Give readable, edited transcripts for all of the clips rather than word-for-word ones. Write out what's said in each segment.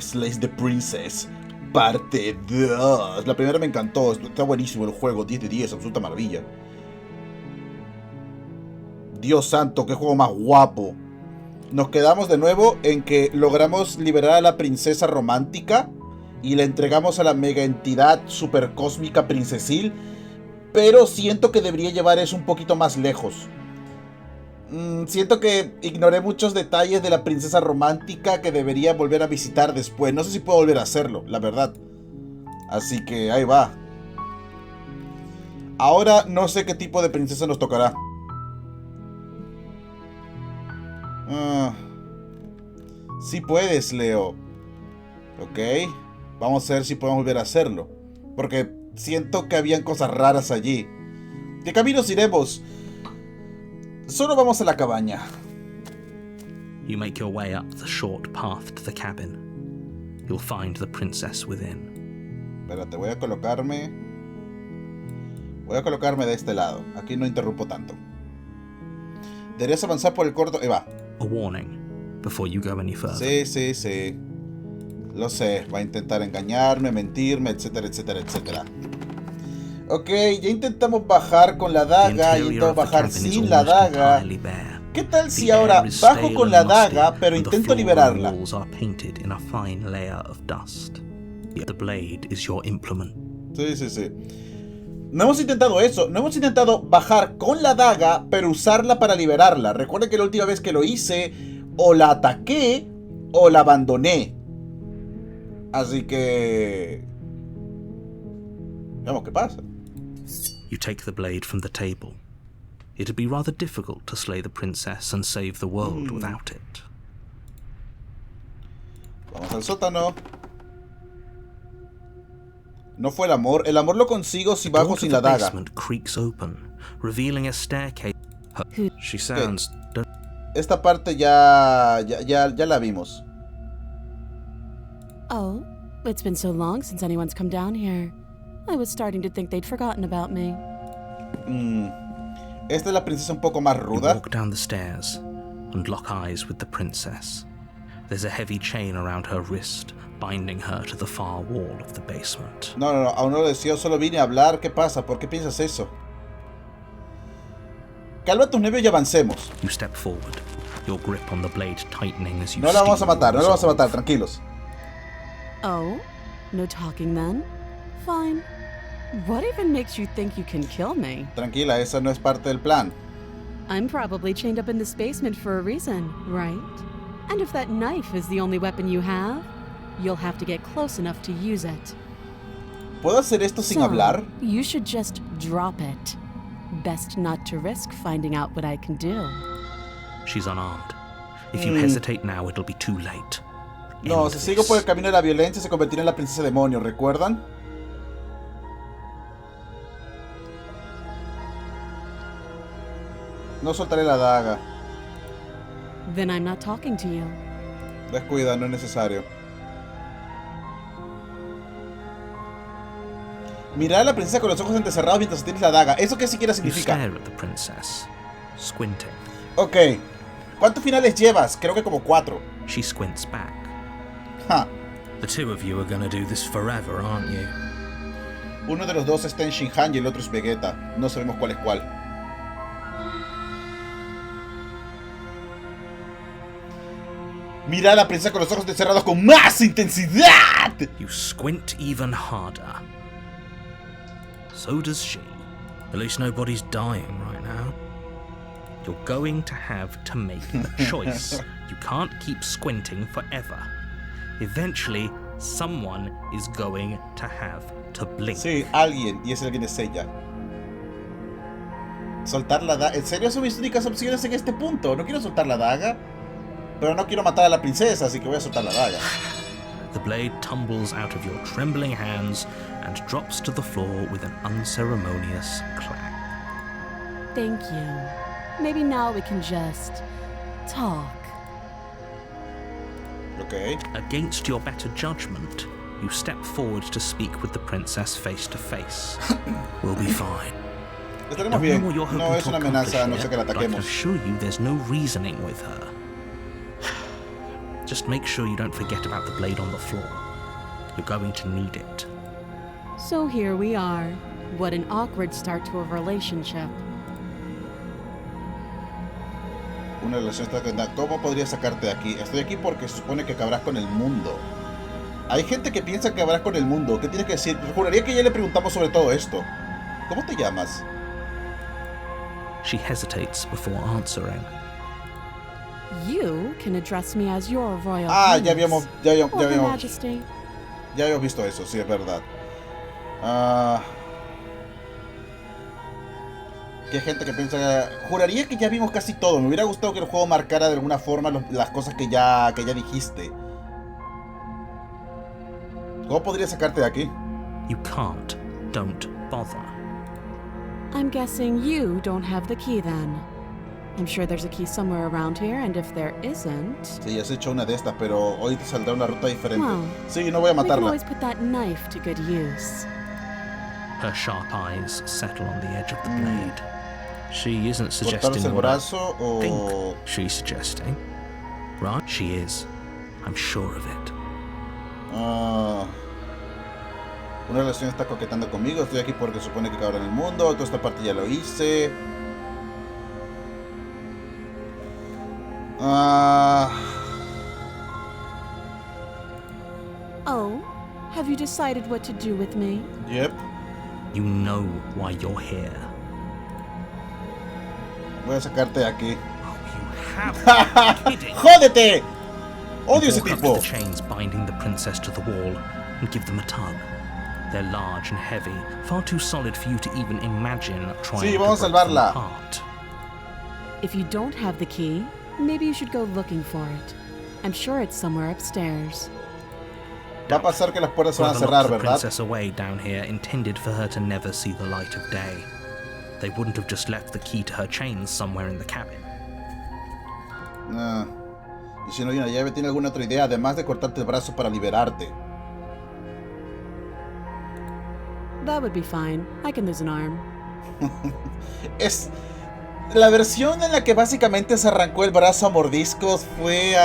Slays the Princess, parte 2. La primera me encantó, está buenísimo el juego, 10 de 10, absoluta maravilla. Dios santo, qué juego más guapo. Nos quedamos de nuevo en que logramos liberar a la princesa romántica y le entregamos a la mega entidad supercósmica princesil, pero siento que debería llevar eso un poquito más lejos. Siento que ignoré muchos detalles de la princesa romántica que debería volver a visitar después. No sé si puedo volver a hacerlo, la verdad. Así que ahí va. Ahora no sé qué tipo de princesa nos tocará. Sí puedes, Leo. Ok. Vamos a ver si podemos volver a hacerlo. Porque siento que habían cosas raras allí. ¿Qué caminos iremos? Solo vamos a la cabaña. You make your way up the short path to the cabin. You'll find the princess within. Espérate, voy a colocarme de este lado. Aquí no interrumpo tanto. Deberías avanzar por el corto. Va. A warning before you go any further. Sí. Lo sé. Va a intentar engañarme, mentirme, etcétera, etcétera, etcétera. Ok, ya intentamos bajar con la daga. Y intentamos bajar sin la daga. ¿Qué tal si ahora bajo con la daga, pero intento liberarla? Sí. No hemos intentado eso. No hemos intentado bajar con la daga, pero usarla para liberarla. Recuerden que la última vez que lo hice, o la ataqué, o la abandoné. Así que... veamos qué pasa. You take the blade from the table. It'd be rather difficult to slay the princess and save the world without it. Vamos al sótano. No fue el amor. El amor lo consigo si bajo sin la daga. Creaks open, revealing a staircase. She sounds... Esta parte ya la vimos. Oh, it's been so long since anyone's come down here. I was starting to think they'd forgotten about me. Esta es la princesa un poco más ruda. You walk down the stairs and lock eyes with the princess. There's a heavy chain around her wrist, binding her to the far wall of the basement. No, aún no lo decía, solo vine a hablar. ¿Qué pasa? ¿Por qué piensas eso? Calma tus nervios y avancemos. You step forward, your grip on the blade tightening as you No la vamos a matar, tranquilos. Oh, no talking then? Fine. What even makes you think you can kill me? Tranquila, esa no es parte del plan. I'm probably chained up in this basement for a reason, right? And if that knife is the only weapon you have, you'll have to get close enough to use it. ¿Puedo hacer esto sin hablar? You should just drop it. Best not to risk finding out what I can do. She's unarmed. If you hesitate now, it'll be too late. No, si sigo por el camino de la violencia se convertirá en la princesa demonio, ¿recuerdan? No soltaré la daga. Then I'm not talking to you. Descuida, no es necesario. Mirar a la princesa con los ojos entrecerrados mientras sostienes la daga. ¿Eso qué siquiera significa? Ok. ¿Cuántos finales llevas? Creo que como 4. She squints back. Ja. The two of you are gonna do this forever, aren't you? Uno de los dos está en Shinhan y el otro es Vegeta. No sabemos cuál es cuál. Mira a la princesa con los ojos cerrados con más intensidad. You squint even harder. So does she. At least nobody's dying right now. You're going to have to make a choice. You can't keep squinting forever. Eventually, someone is going to have to blink. Sí, alguien, y ese alguien es ella. Soltar la daga. ¿En serio son mis únicas opciones en este punto? No quiero soltar la daga, pero no quiero matar a la princesa, así que voy a soltar la daga. The blade tumbles out of your trembling hands and drops to the floor with an unceremonious clang. Thank you. Maybe now we can just talk. Okay. Against your better judgment, you step forward to speak with the princess face to face. We'll be fine. Estaremos bien. No es una amenaza, no sé que la I can ataquemos. assure you there's no reasoning with her. Just make sure you don't forget about the blade on the floor. You're going to need it. So here we are. What an awkward start to a relationship. Una relación está... ¿Cómo podría sacarte de aquí? Estoy aquí porque se supone que acabarás con el mundo. Hay gente que piensa que acabarás con el mundo. ¿Qué tienes que decir? Juraría que ya le preguntamos sobre todo esto. ¿Cómo te llamas? She hesitates before answering. You can address me as your royal Ya highness, habíamos, or Her Majesty. ya habíamos visto eso, sí, es verdad. Que hay gente que piensa... Juraría que ya vimos casi todo. Me hubiera gustado que el juego marcara de alguna forma las cosas que ya dijiste. ¿Cómo podría sacarte de aquí? You can't. Don't bother. I'm guessing you don't have the key then. I'm sure there's a key somewhere around here, and if there isn't... Sí, has hecho una de estas, pero hoy te saldrá una ruta diferente. Well, Sí, no voy a we can matarla. always put that knife to good use. Her sharp eyes settle on the edge of the blade. She isn't ¿Cortarse suggesting el what I brazo o...? think she's suggesting. Right? She is. I'm sure of it. Una relación está coquetando conmigo. Estoy aquí porque supone que acabará en el mundo. Toda esta parte ya lo hice. Oh, have you decided what to do with me? Yep. You know why you're here. Voy a sacarte de aquí. Oh, you have been kidding. ¡Jódete! Odio ese Walk up tipo. to the chains binding the princess to the wall and give them a tug. They're large and heavy, far too solid for you to even imagine trying Sí, to vamos a break them salvarla. apart. If you don't have the key, maybe you should go looking for it. I'm sure it's somewhere upstairs. Va a pasar que las puertas se van a Whoever cerrar, locked the ¿verdad? princess away down here intended for her to never see the light of day. They wouldn't have just left the key to her chains somewhere in the cabin. Y si no hay una llave, ¿tiene alguna otra idea? Además de cortarte el brazo para liberarte. That would be fine. I can lose an arm. Es... La versión en la que básicamente se arrancó el brazo a mordiscos fue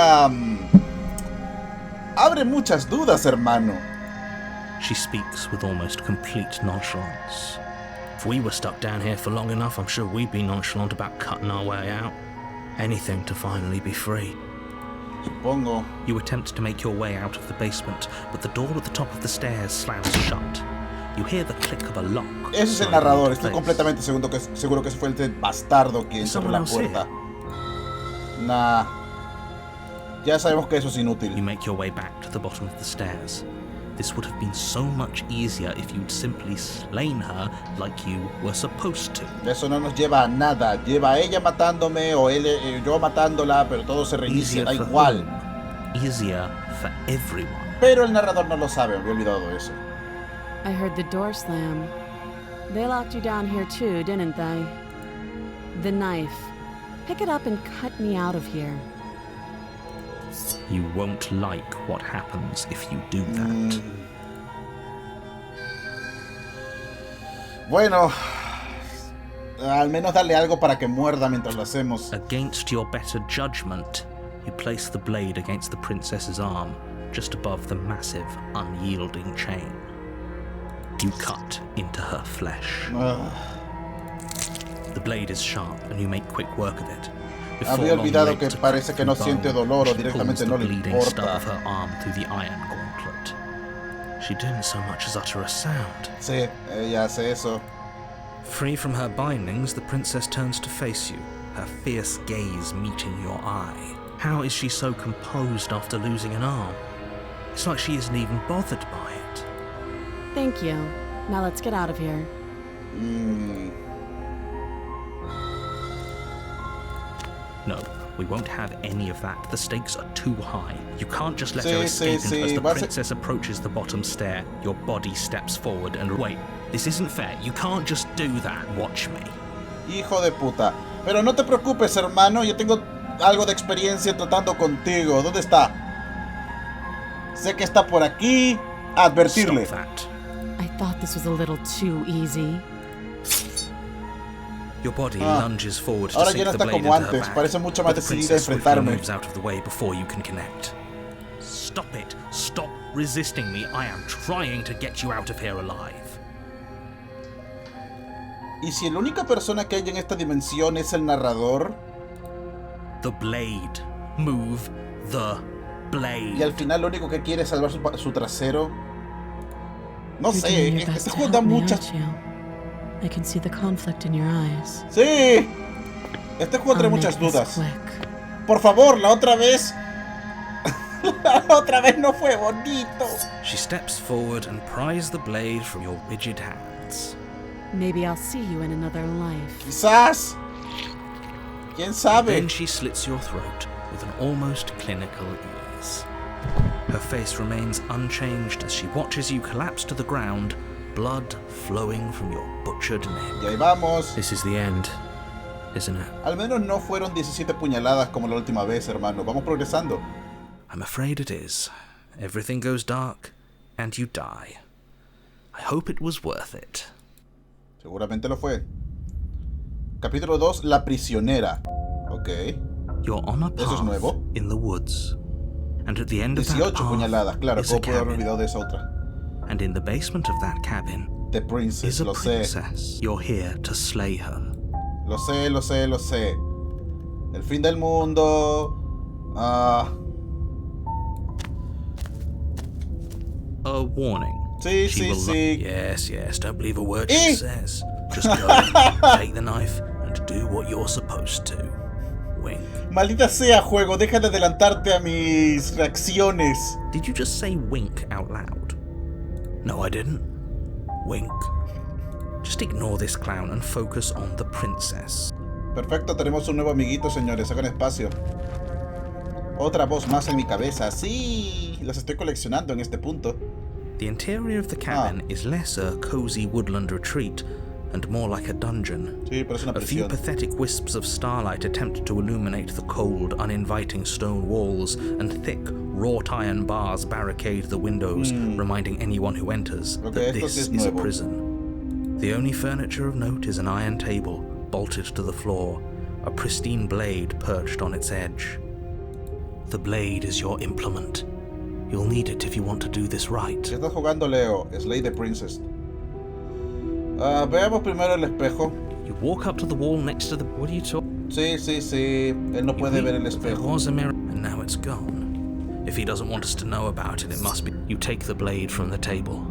abre muchas dudas, hermano. She speaks with almost complete nonchalance. If we were stuck down here for long enough, I'm sure we'd be nonchalant about cutting our way out. Anything to finally be free. Supongo. You attempt to make your way out of the basement, but the door at the top of the stairs slams shut. You hear the click of a lock. Ese es el sliding narrador. into Estoy place. completamente seguro que ese fue el bastardo quien cerró la puerta. Nah. Ya sabemos que eso es You inútil. make your way back to the bottom of the stairs. This would have been so much easier if you'd simply slain her like you were supposed to. Eso no nos lleva a nada. Lleva a ella matándome o yo matándola, pero todo se reinicia, da for igual. whom? Easier for everyone. Pero el narrador no lo sabe, me había olvidado de eso. I heard the door slam. They locked you down here too, didn't they? The knife. Pick it up and cut me out of here. You won't like what happens if you do that. Bueno, al menos darle algo para que muerda mientras lo hacemos. Against your better judgment, you place the blade against the princess's arm, just above the massive, unyielding chain. You cut into her flesh. The blade is sharp, and you make quick work of it. Había olvidado que parece que no siente dolor o directamente no le Stub importa. of her arm through the iron gauntlet. She didn't so much as utter a sound. Sí, ella hace eso. Free from her bindings, the princess turns to face you, her fierce gaze meeting your eye. How is she so composed after losing an arm? It's like she isn't even bothered by it. Thank you. Now let's get out of here. No, we won't have any of that. The stakes are too high. You can't just let her Sí, escape, sí, and as sí. the Va a ser- princess approaches the bottom stair, your body steps forward and wait. This isn't fair. You can't just do that. Watch me. Hijo de puta. Pero no te preocupes, hermano. Yo tengo algo de experiencia tratando contigo. ¿Dónde está? Sé que está por aquí. Advertirle. Stop that. I thought this was a little too easy. Your body lunges forward to Ahora ya sink no the está blade como into her antes. back, Parece mucho but más the decidida a princess swiftly enfrentarme. moves out of the way before you can connect. stop it. Stop resisting me. I am trying to get you out of here alive. ¿Y si la única persona que hay en esta dimensión es el narrador? The blade. Move the blade. Y al final lo único que quiere es salvar su trasero. No sé, este juego da muchas... I can see the conflict in your eyes. ¡Sí! Este juego trae muchas dudas. Por favor, la otra vez... la otra vez no fue bonito. She steps forward and pries the blade from your rigid hands. Maybe I'll see you in another life. Quizás. ¿Quién sabe? Then she slits your throat with an almost clinical ease. Her face remains unchanged as she watches you collapse to the ground, blood flowing from your butchered neck. Y ahí vamos. This is the end, isn't it? Al menos no fueron 17 puñaladas como la última vez, hermano. Vamos progresando. I'm afraid it is. Everything goes dark, and you die. I hope it was worth it. Seguramente lo fue. Capítulo 2, La prisionera. Ok. You're on a Eso es path nuevo. in the woods. And at the end of that 18 path puñaladas, claro, is a ¿cómo puedo haber cabin. olvidado de esa otra? And in the basement of that cabin The Princess, is a lo sé. princess. You're here to slay her. Lo sé, lo sé, lo sé. El fin del mundo. A warning. Sí, She sí, will sí. Yes, don't believe a word she says. Just go in, take the knife, and do what you're supposed to. Wink. Maldita sea, juego, deja de adelantarte a mis reacciones. Did you just say wink out loud? No, I didn't. Wink. Just ignore this clown and focus on the princess. Perfecto, tenemos un nuevo amiguito, señores. Hagan espacio. Otra voz más en mi cabeza. Sí, las estoy coleccionando en este punto. The interior of the cabin is less a cozy woodland retreat and more like a dungeon. Sí, pero es una A few prisión. pathetic wisps of starlight attempt to illuminate the cold, uninviting stone walls, and thick, wrought iron bars barricade the windows, reminding anyone who enters Ok, that esto sí this es is a nuevo. prison. The only furniture of note is an iron table, bolted to the floor, a pristine blade perched on its edge. The blade is your implement. You'll need it if you want to do this right. Si estás jugando, Leo, Slay the Princess. Veamos primero el espejo. You walk up to the wall next to the... What are you talking? Sí, sí, sí. Él no puede ver el There espejo. was a mirror, and now it's gone. If he doesn't want us to know about it, it must be... You take the blade from the table.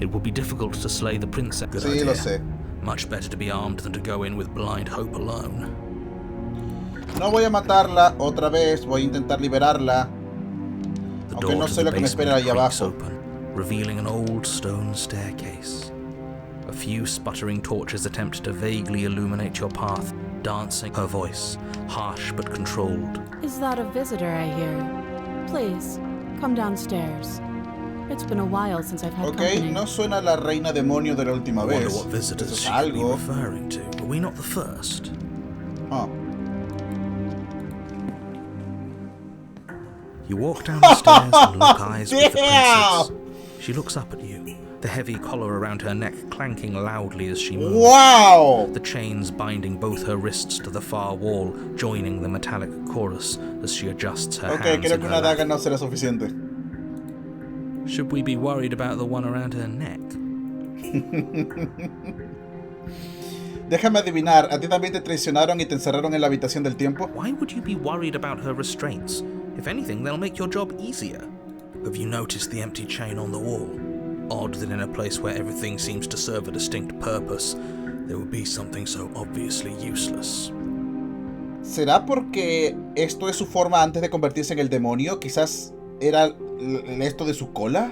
It will be difficult to slay the princess. Good Sí, idea. lo sé. Much better to be armed than to go in with blind hope alone. No voy a matarla otra vez. Voy a intentar liberarla. The Aunque door no to sé the lo que me basement espera ahí creaks abajo. open, revealing an old stone staircase. A few sputtering torches attempt to vaguely illuminate your path, dancing her voice, harsh but controlled. Is that a visitor I hear? Please, come downstairs. It's been a while since I've had Ok, company. no suena la reina demonio de la última I wonder vez. what visitors Eso she es could be algo. referring to. Were we not the first? Ah. You walk down the stairs and lock eyes with the Damn! princess. She looks up at you, the heavy collar around her neck clanking loudly as she moves. ¡Wow! The chains binding both her wrists to the far wall, joining the metallic chorus as she adjusts her Ok, hands creo in que her una daga lap. no será suficiente. Should we be worried about the one around her neck? Déjame adivinar, ¿a ti también te traicionaron y te encerraron en la habitación del tiempo? Why would you be worried about her restraints? If anything, they'll make your job easier. Have you noticed the empty chain on the wall? Odd that in a place where everything seems to serve a distinct purpose, there would be something so obviously useless. ¿Será porque esto es su forma antes de convertirse en el demonio? Quizás era esto de su cola.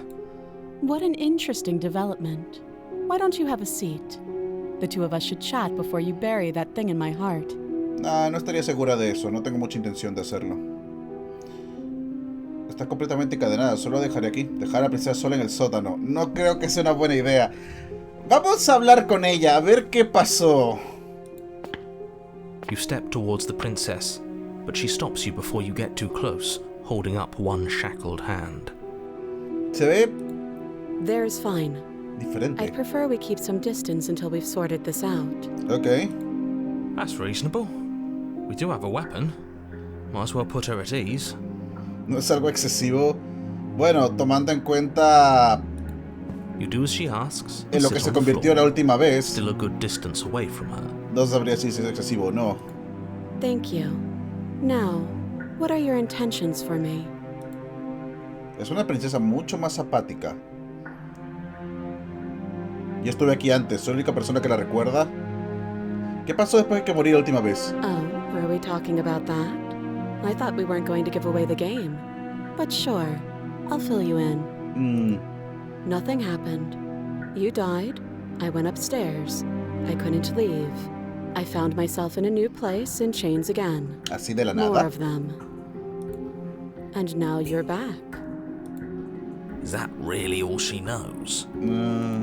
What an interesting development. Why don't you have a seat? The two of us should chat before you bury that thing in my heart. No, no estaría segura de eso, no tengo mucha intención de hacerlo. Está completamente encadenada, solo dejaré aquí. Dejar a la princesa sola en el sótano. No creo que sea una buena idea. Vamos a hablar con ella, a ver qué pasó. You step towards the princess, but she stops you before you get too close, holding up one shackled hand. Se ve There's fine. diferente. I'd prefer we keep some distance until we've sorted this out. Ok. That's reasonable. We do have a weapon. Might as well put her at ease. No es algo excesivo. Bueno, tomando en cuenta You do as she asks. en lo que se convirtió la última vez, Still a good distance away from her. no sabría si es excesivo o no. Thank you. Now, what are your intentions for me? Es una princesa mucho más apática. Yo estuve aquí antes, soy la única persona que la recuerda. ¿Qué pasó después de que morí la última vez? Oh, were we talking about that? I thought we weren't going to give away the game. But sure, I'll fill you in. Nothing happened. You died. I went upstairs. I couldn't leave. I found myself in a new place in chains again. Así de la More nada. of them. And now you're back. Is that really all she knows?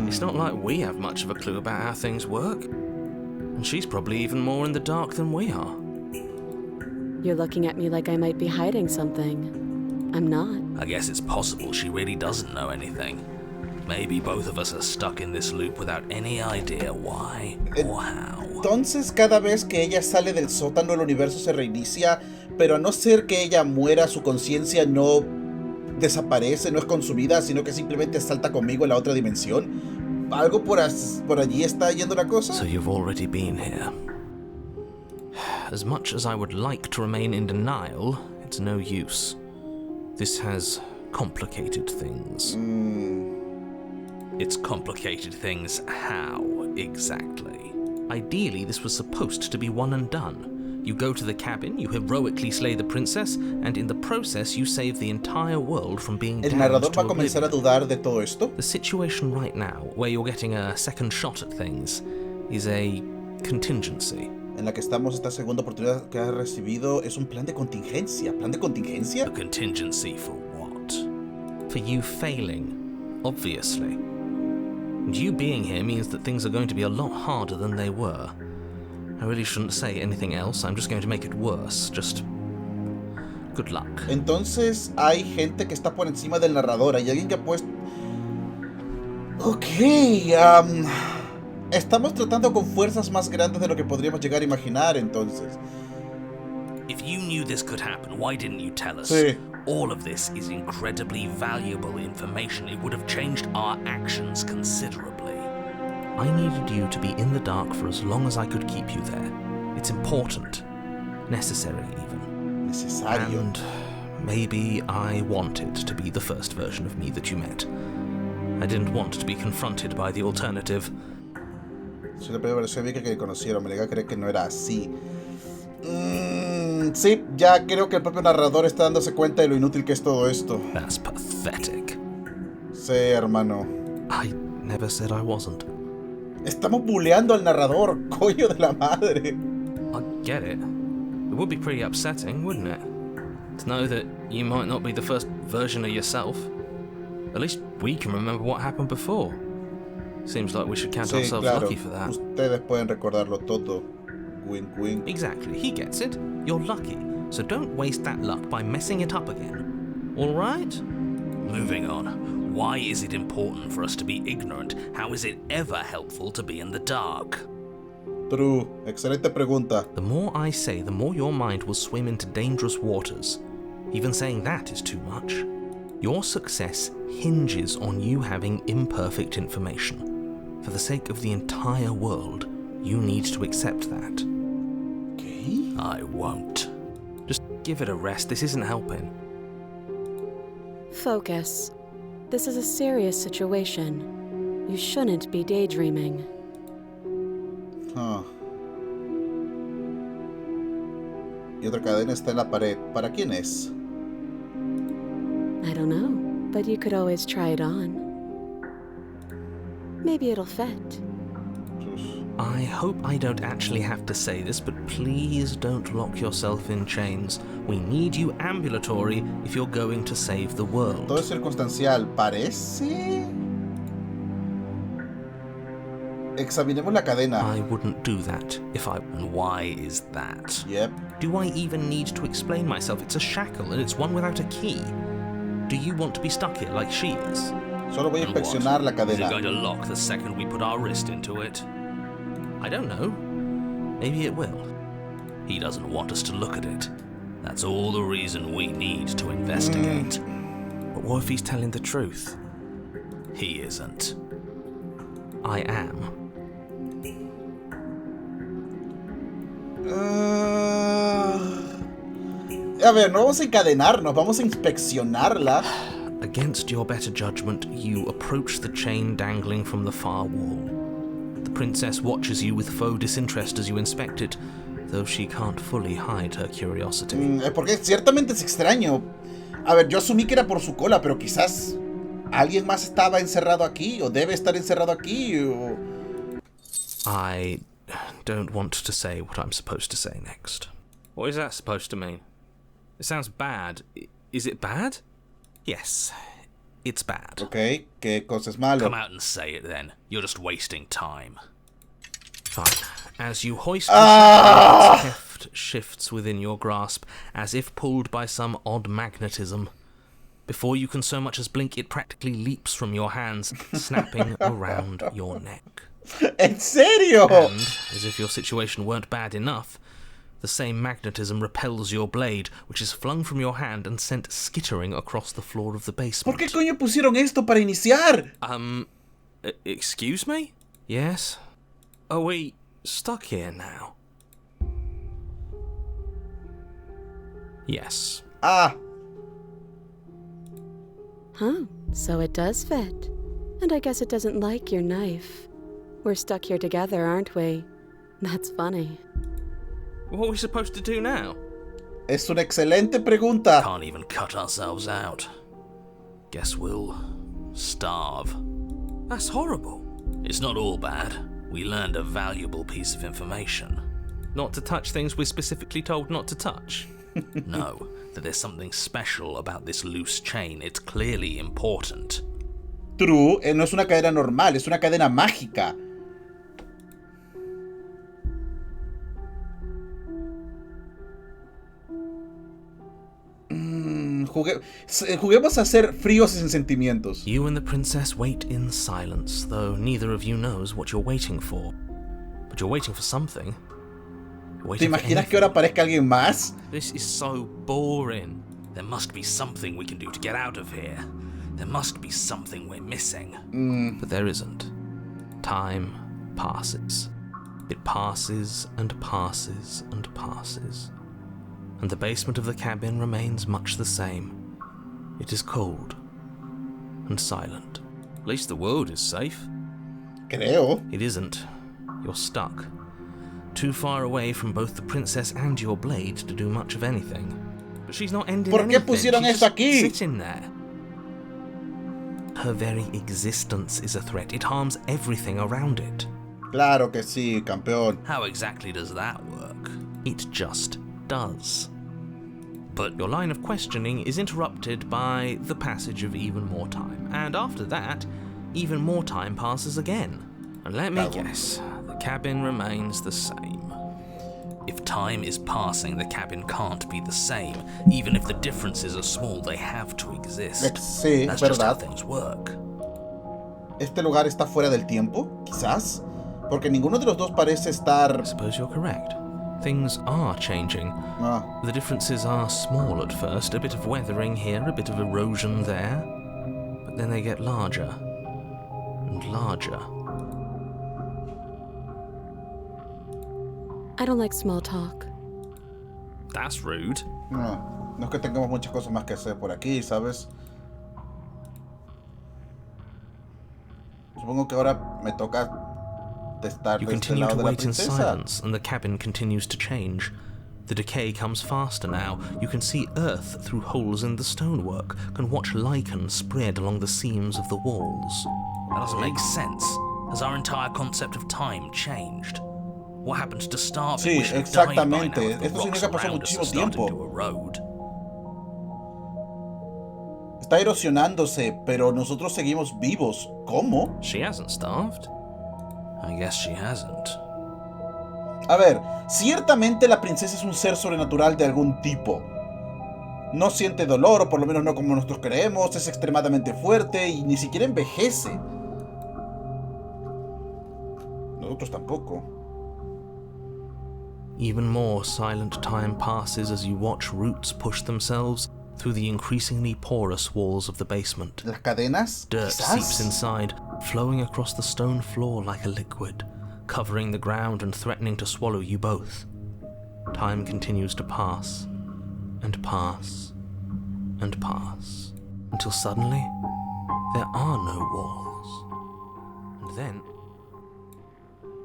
It's not like we have much of a clue about how things work. And she's probably even more in the dark than we are. You're looking at me like I might be hiding something. I'm not. I guess it's possible she really doesn't know anything. Maybe both of us are stuck in this loop without any idea why or how. Entonces, cada vez que ella sale del sótano, el universo se reinicia, pero a no ser que ella muera, su conciencia no desaparece, no es consumida, sino que simplemente salta conmigo en la otra dimensión. ¿Algo por allí está yendo la cosa? So you've already been here. As much as I would like to remain in denial, it's no use. This has complicated things. It's complicated things how, exactly? Ideally, this was supposed to be one and done. You go to the cabin, you heroically slay the princess, and in the process you save the entire world from being ¿El damned narrador to va a comenzar a oblivion. dudar de todo esto? The situation right now, where you're getting a second shot at things, is a contingency. En la que estamos, esta segunda oportunidad que has recibido es un plan de contingencia. ¿Plan de contingencia? A contingency for what? For you failing, obviously. And you being here means that things are going to be a lot harder than they were. I really shouldn't say anything else, I'm just going to make it worse. Just good luck. Entonces hay gente que está por encima del narrador. Hay alguien que ha puesto... Ok, estamos tratando con fuerzas más grandes de lo que podríamos llegar a imaginar, entonces. If you knew this could happen, why didn't you tell us? Sí. All of this is incredibly valuable information. It would have changed our actions considerably. I needed you to be in the dark for as long as I could keep you there. It's important. Necessary, even. Necesario. And maybe I wanted to be the first version of me that you met. I didn't want to be confronted by the alternative. Soy la primera versión de que conocieron. Me niega a creer que no era así. Sí, ya creo que el propio narrador está dándose cuenta de lo inútil que es todo esto. That's pathetic. Sí, hermano. I never said I wasn't. Estamos buleando al narrador, coño de la madre. I get it. It would be pretty upsetting, wouldn't it? To know that you might not be the first version of yourself. At least we can remember what happened before. Seems like we should count Sí, ourselves claro. lucky for that. Ustedes pueden recordarlo todo. Wink, wink. Exactly, he gets it. You're lucky. So don't waste that luck by messing it up again. Alright? Moving on. Why is it important for us to be ignorant? How is it ever helpful to be in the dark? True. Excelente pregunta. The more I say, the more your mind will swim into dangerous waters. Even saying that is too much. Your success hinges on you having imperfect information. For the sake of the entire world, you need to accept that. Okay. I won't. Just give it a rest, this isn't helping. Focus. This is a serious situation. You shouldn't be daydreaming. Huh. Y otra cadena está en la pared. ¿Para quién es? I don't know, but you could always try it on. Maybe it'll fit. I hope I don't actually have to say this, but please don't lock yourself in chains. We need you ambulatory if you're going to save the world. Todo es circunstancial. Parece... Examinemos la cadena. I wouldn't do that if I... And why is that? Yep. Do I even need to explain myself? It's a shackle and it's one without a key. Do you want to be stuck here like she is? Solo voy a And inspeccionar la what? Is it cadena. going to lock the second we put our wrist into it? I don't know. Maybe it will. He doesn't want us to look at it. That's all the reason we need to investigate. But what if he's telling the truth? He isn't. I am. A ver, no vamos a encadenarnos, vamos a inspeccionarla. Against your better judgment, you approach the chain dangling from the far wall. The princess watches you with faux disinterest as you inspect it, though she can't fully hide her curiosity. Porque ciertamente es extraño. A ver, yo asumí que era por su cola, pero quizás alguien más estaba encerrado aquí, o debe estar encerrado aquí, o... I don't want to say what I'm supposed to say next. What is that supposed to mean? It sounds bad. Is it bad? Yes, it's bad. Ok, ¿qué cosa es malo? Come out and say it then. You're just wasting time. Fine. As you hoist the its heft shifts within your grasp, as if pulled by some odd magnetism. Before you can so much as blink, it practically leaps from your hands, snapping around your neck. ¿En serio? And, as if your situation weren't bad enough, the same magnetism repels your blade, which is flung from your hand and sent skittering across the floor of the basement. ¿Por qué coño pusieron esto para iniciar? Excuse me? Yes? Are we stuck here now? Yes. Ah. Huh, so it does fit. And I guess it doesn't like your knife. We're stuck here together, aren't we? That's funny. What are we supposed to do now? Es una excelente pregunta. Can't even cut ourselves out. Guess we'll starve. That's horrible. It's not all bad. We learned a valuable piece of information. Not to touch things we're specifically told not to touch. No, that there's something special about this loose chain. It's clearly important. True, no es una cadena normal, es una cadena mágica. Juguemos a ser fríos y sin sentimientos. You and the princess wait in silence, though neither of you knows what you're waiting for. But you're waiting for something. ¿Te imaginas que ahora aparezca alguien más? This is so boring. There must be something we can do to get out of here. There must be something we're missing. But there isn't. Time passes. It passes and passes and passes. And the basement of the cabin remains much the same. It is cold and silent. At least the world is safe. Creo. It isn't. You're stuck. Too far away from both the princess and your blade to do much of anything. But she's not ending anything. ¿Por qué pusieron She's eso aquí? sitting there. Her very existence is a threat. It harms everything around it. Claro que sí, campeón. How exactly does that work? It just does. But your line of questioning is interrupted by the passage of even more time. And after that, even more time passes again. And let me guess, the cabin remains the same. If time is passing, the cabin can't be the same. Even if the differences are small, they have to exist. Sí, That's verdad. just how things work. ¿Este lugar está fuera del tiempo? Quizás. Porque ninguno de los dos parece estar... I suppose you're correct. Things are changing. Ah. The differences are small at first, a bit of weathering here, a bit of erosion there. But then they get larger and larger. I don't like small talk. That's rude. No es que tengamos muchas cosas más que hacer por aquí, ¿sabes? Supongo que ahora me toca estar You de este continue lado to de la wait in princesa. silence, and the cabin continues to change. The decay comes faster now. You can see earth through holes in the stonework, can watch lichen spread along the seams of the walls. That doesn't make sense. Has our entire concept of time changed? What happened to starving? Sí, We should have died by now exactamente. if the Esto rocks significa que pasó around us muchísimo had started tiempo. to erode. Está erosionándose, pero nosotros seguimos vivos. ¿Cómo? She hasn't starved. I guess she hasn't. A ver, ciertamente la princesa es un ser sobrenatural de algún tipo. No siente dolor, o por lo menos no como nosotros creemos, es extremadamente fuerte y ni siquiera envejece. Nosotros tampoco. Even more silent time passes as you watch roots push themselves, through the increasingly porous walls of the basement. ¿Las cadenas? Dirt Quizás. seeps inside, flowing across the stone floor like a liquid, covering the ground and threatening to swallow you both. Time continues to pass, and pass, and pass, until suddenly, there are no walls. And then...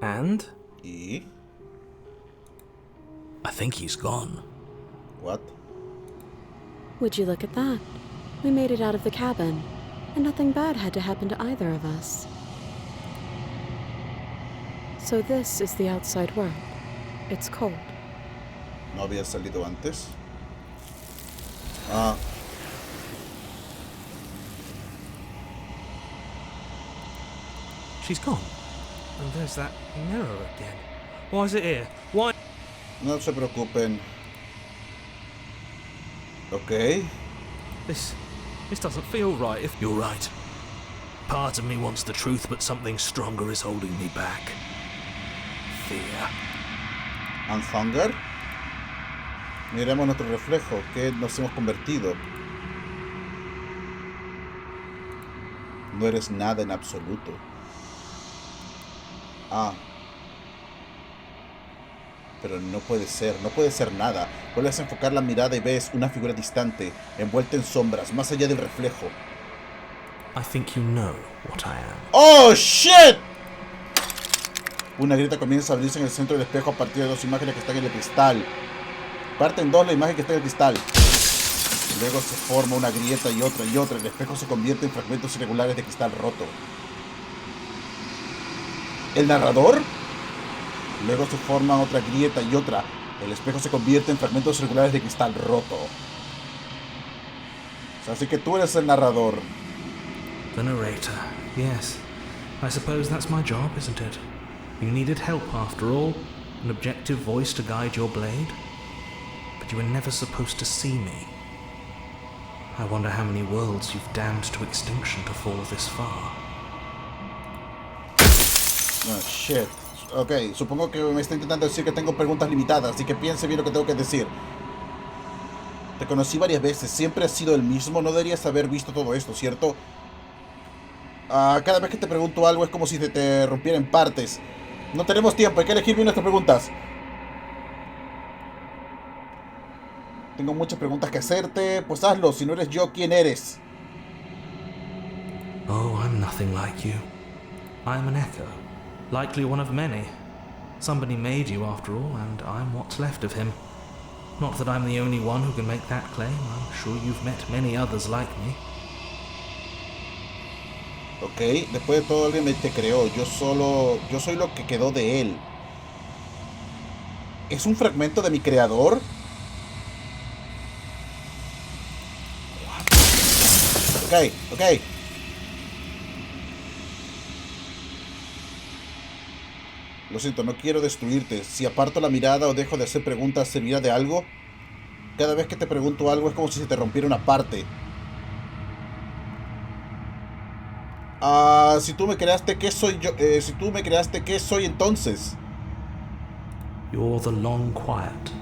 And? ¿Y? I think he's gone. What? Would you look at that? We made it out of the cabin, and nothing bad had to happen to either of us. So this is the outside world. It's cold. ¿No había salido antes? Ah. She's gone. And there's that mirror again. Why is it here? Why? No se preocupen. Okay. This doesn't feel right. If you're right. Part of me wants the truth, but something stronger is holding me back. Fear. And hunger. Miremos nuestro reflejo, que nos hemos convertido. No eres nada en absoluto. Ah. Pero no puede ser nada. Vuelves a enfocar la mirada y ves una figura distante, envuelta en sombras, más allá del reflejo. I think you know what I am. ¡Oh, shit! Una grieta comienza a abrirse en el centro del espejo a partir de dos imágenes que están en el cristal. Parte en dos la imagen que está en el cristal. Luego se forma una grieta y otra y otra. El espejo se convierte en fragmentos irregulares de cristal roto. ¿El narrador? Luego se forma otra grieta y otra. El espejo se convierte en fragmentos irregulares de cristal roto. Así que tú eres el narrador. The narrator. Yes. I suppose that's my job, isn't it? You needed help after all. An objective voice to guide your blade. But you were never supposed to see me. I wonder how many worlds you've damned to extinction to fall this far. Oh, shit. Ok, supongo que me está intentando decir que tengo preguntas limitadas, así que piense bien lo que tengo que decir. Te conocí varias veces, siempre has sido el mismo, no deberías haber visto todo esto, ¿cierto? Cada vez que te pregunto algo es como si te rompiera en partes. No tenemos tiempo, hay que elegir bien nuestras preguntas. Tengo muchas preguntas que hacerte, pues hazlo, si no eres yo, ¿quién eres? Oh, I'm nothing like you. I'm an echo. Likely one of many. Somebody made you after all, and I'm what's left of him. Not that I'm the only one who can make that claim. I'm sure you've met many others like me. Ok, después de todo alguien te creó. Yo soy lo que quedó de él. ¿Es un fragmento de mi creador? Ok. Lo siento, no quiero destruirte. Si aparto la mirada o dejo de hacer preguntas, ¿servirá de algo? Cada vez que te pregunto algo es como si se te rompiera una parte. Si tú me creaste, ¿qué soy yo? Si tú me creaste, ¿qué soy entonces? You're the long quiet,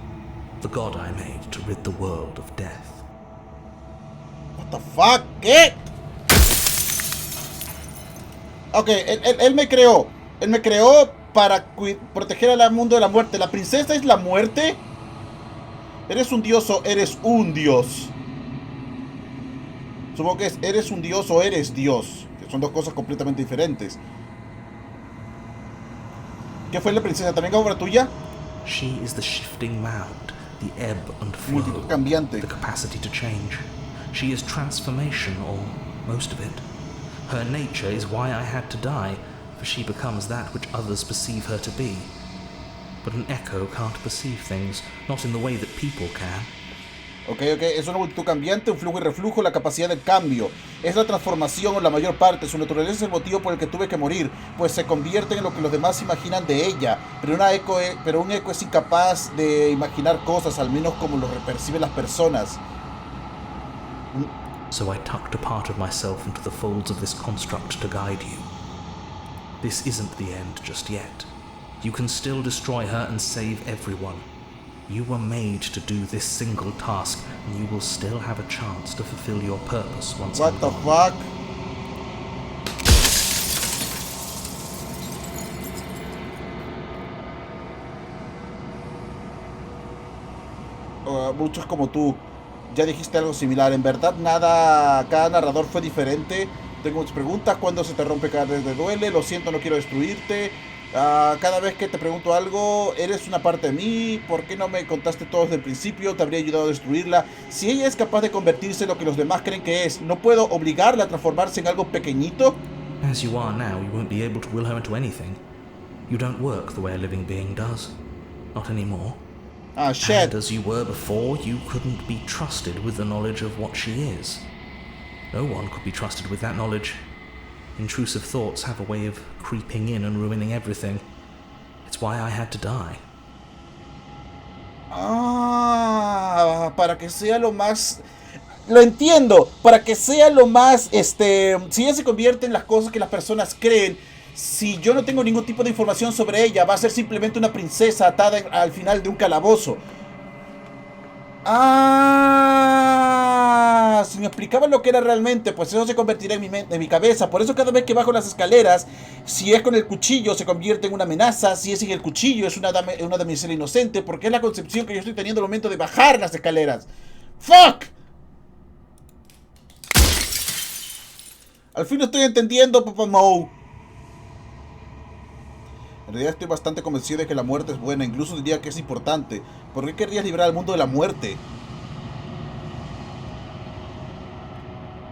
the god I made to rid the world of death. What the fuck? ¿Qué? Ok, él me creó. Él me creó para proteger al mundo de la muerte. ¿La princesa es la muerte? ¿Eres un dios o eres un dios? Supongo que es ¿eres un dios o eres dios? Que son dos cosas completamente diferentes. ¿Qué fue la princesa? ¿También obra tuya? She is the shifting mound, the ebb and flow, Multitud cambiante. the capacity to change. She is transformation, or most of it. Her nature is why I had to die, for she becomes that which others perceive her to be. But an echo can't perceive things, not in the way that people can. Ok, es una multitud cambiante, un flujo y reflujo, la capacidad del cambio. Es la transformación o la mayor parte. Su naturaleza es el motivo por el que tuve que morir, pues se convierte en lo que los demás imaginan de ella. Pero un eco es incapaz de imaginar cosas, al menos como lo perciben las personas. So I tucked a part of myself into the folds of this construct to guide you. This isn't the end just yet. You can still destroy her and save everyone. You were made to do this single task, and you will still have a chance to fulfill your purpose once I'm What the gone. fuck? Muchos como tú ya dijiste algo similar. En verdad nada, cada narrador fue diferente. Tengo muchas preguntas. ¿Cuándo se te rompe cada vez te duele? Lo siento, no quiero destruirte. Cada vez que te pregunto algo, eres una parte de mí. ¿Por qué no me contaste todo desde el principio? Te habría ayudado a destruirla. Si ella es capaz de convertirse en lo que los demás creen que es, ¿no puedo obligarla a transformarse en algo pequeñito? As you are now, you won't be able to will her into anything. You don't work the way a living being does. Not anymore. Ah, shit. And as you were before, you couldn't be trusted with the knowledge of what she is. No one could be trusted with that knowledge. Intrusive thoughts have a way of creeping in and ruining everything. It's why I had to die. Para que sea lo más... Lo entiendo, para que sea lo más, si ella se convierte en las cosas que las personas creen, si yo no tengo ningún tipo de información sobre ella, va a ser simplemente una princesa atada al final de un calabozo. Si me explicaban lo que era realmente, pues eso se convertirá en mi cabeza. Por eso cada vez que bajo las escaleras, si es con el cuchillo se convierte en una amenaza, si es sin el cuchillo es una damisela inocente, porque es la concepción que yo estoy teniendo al momento de bajar las escaleras. ¡Fuck! Al fin lo estoy entendiendo, Papa Mo. En realidad estoy bastante convencido de que la muerte es buena. Incluso diría que es importante. ¿Por qué querrías librar al mundo de la muerte?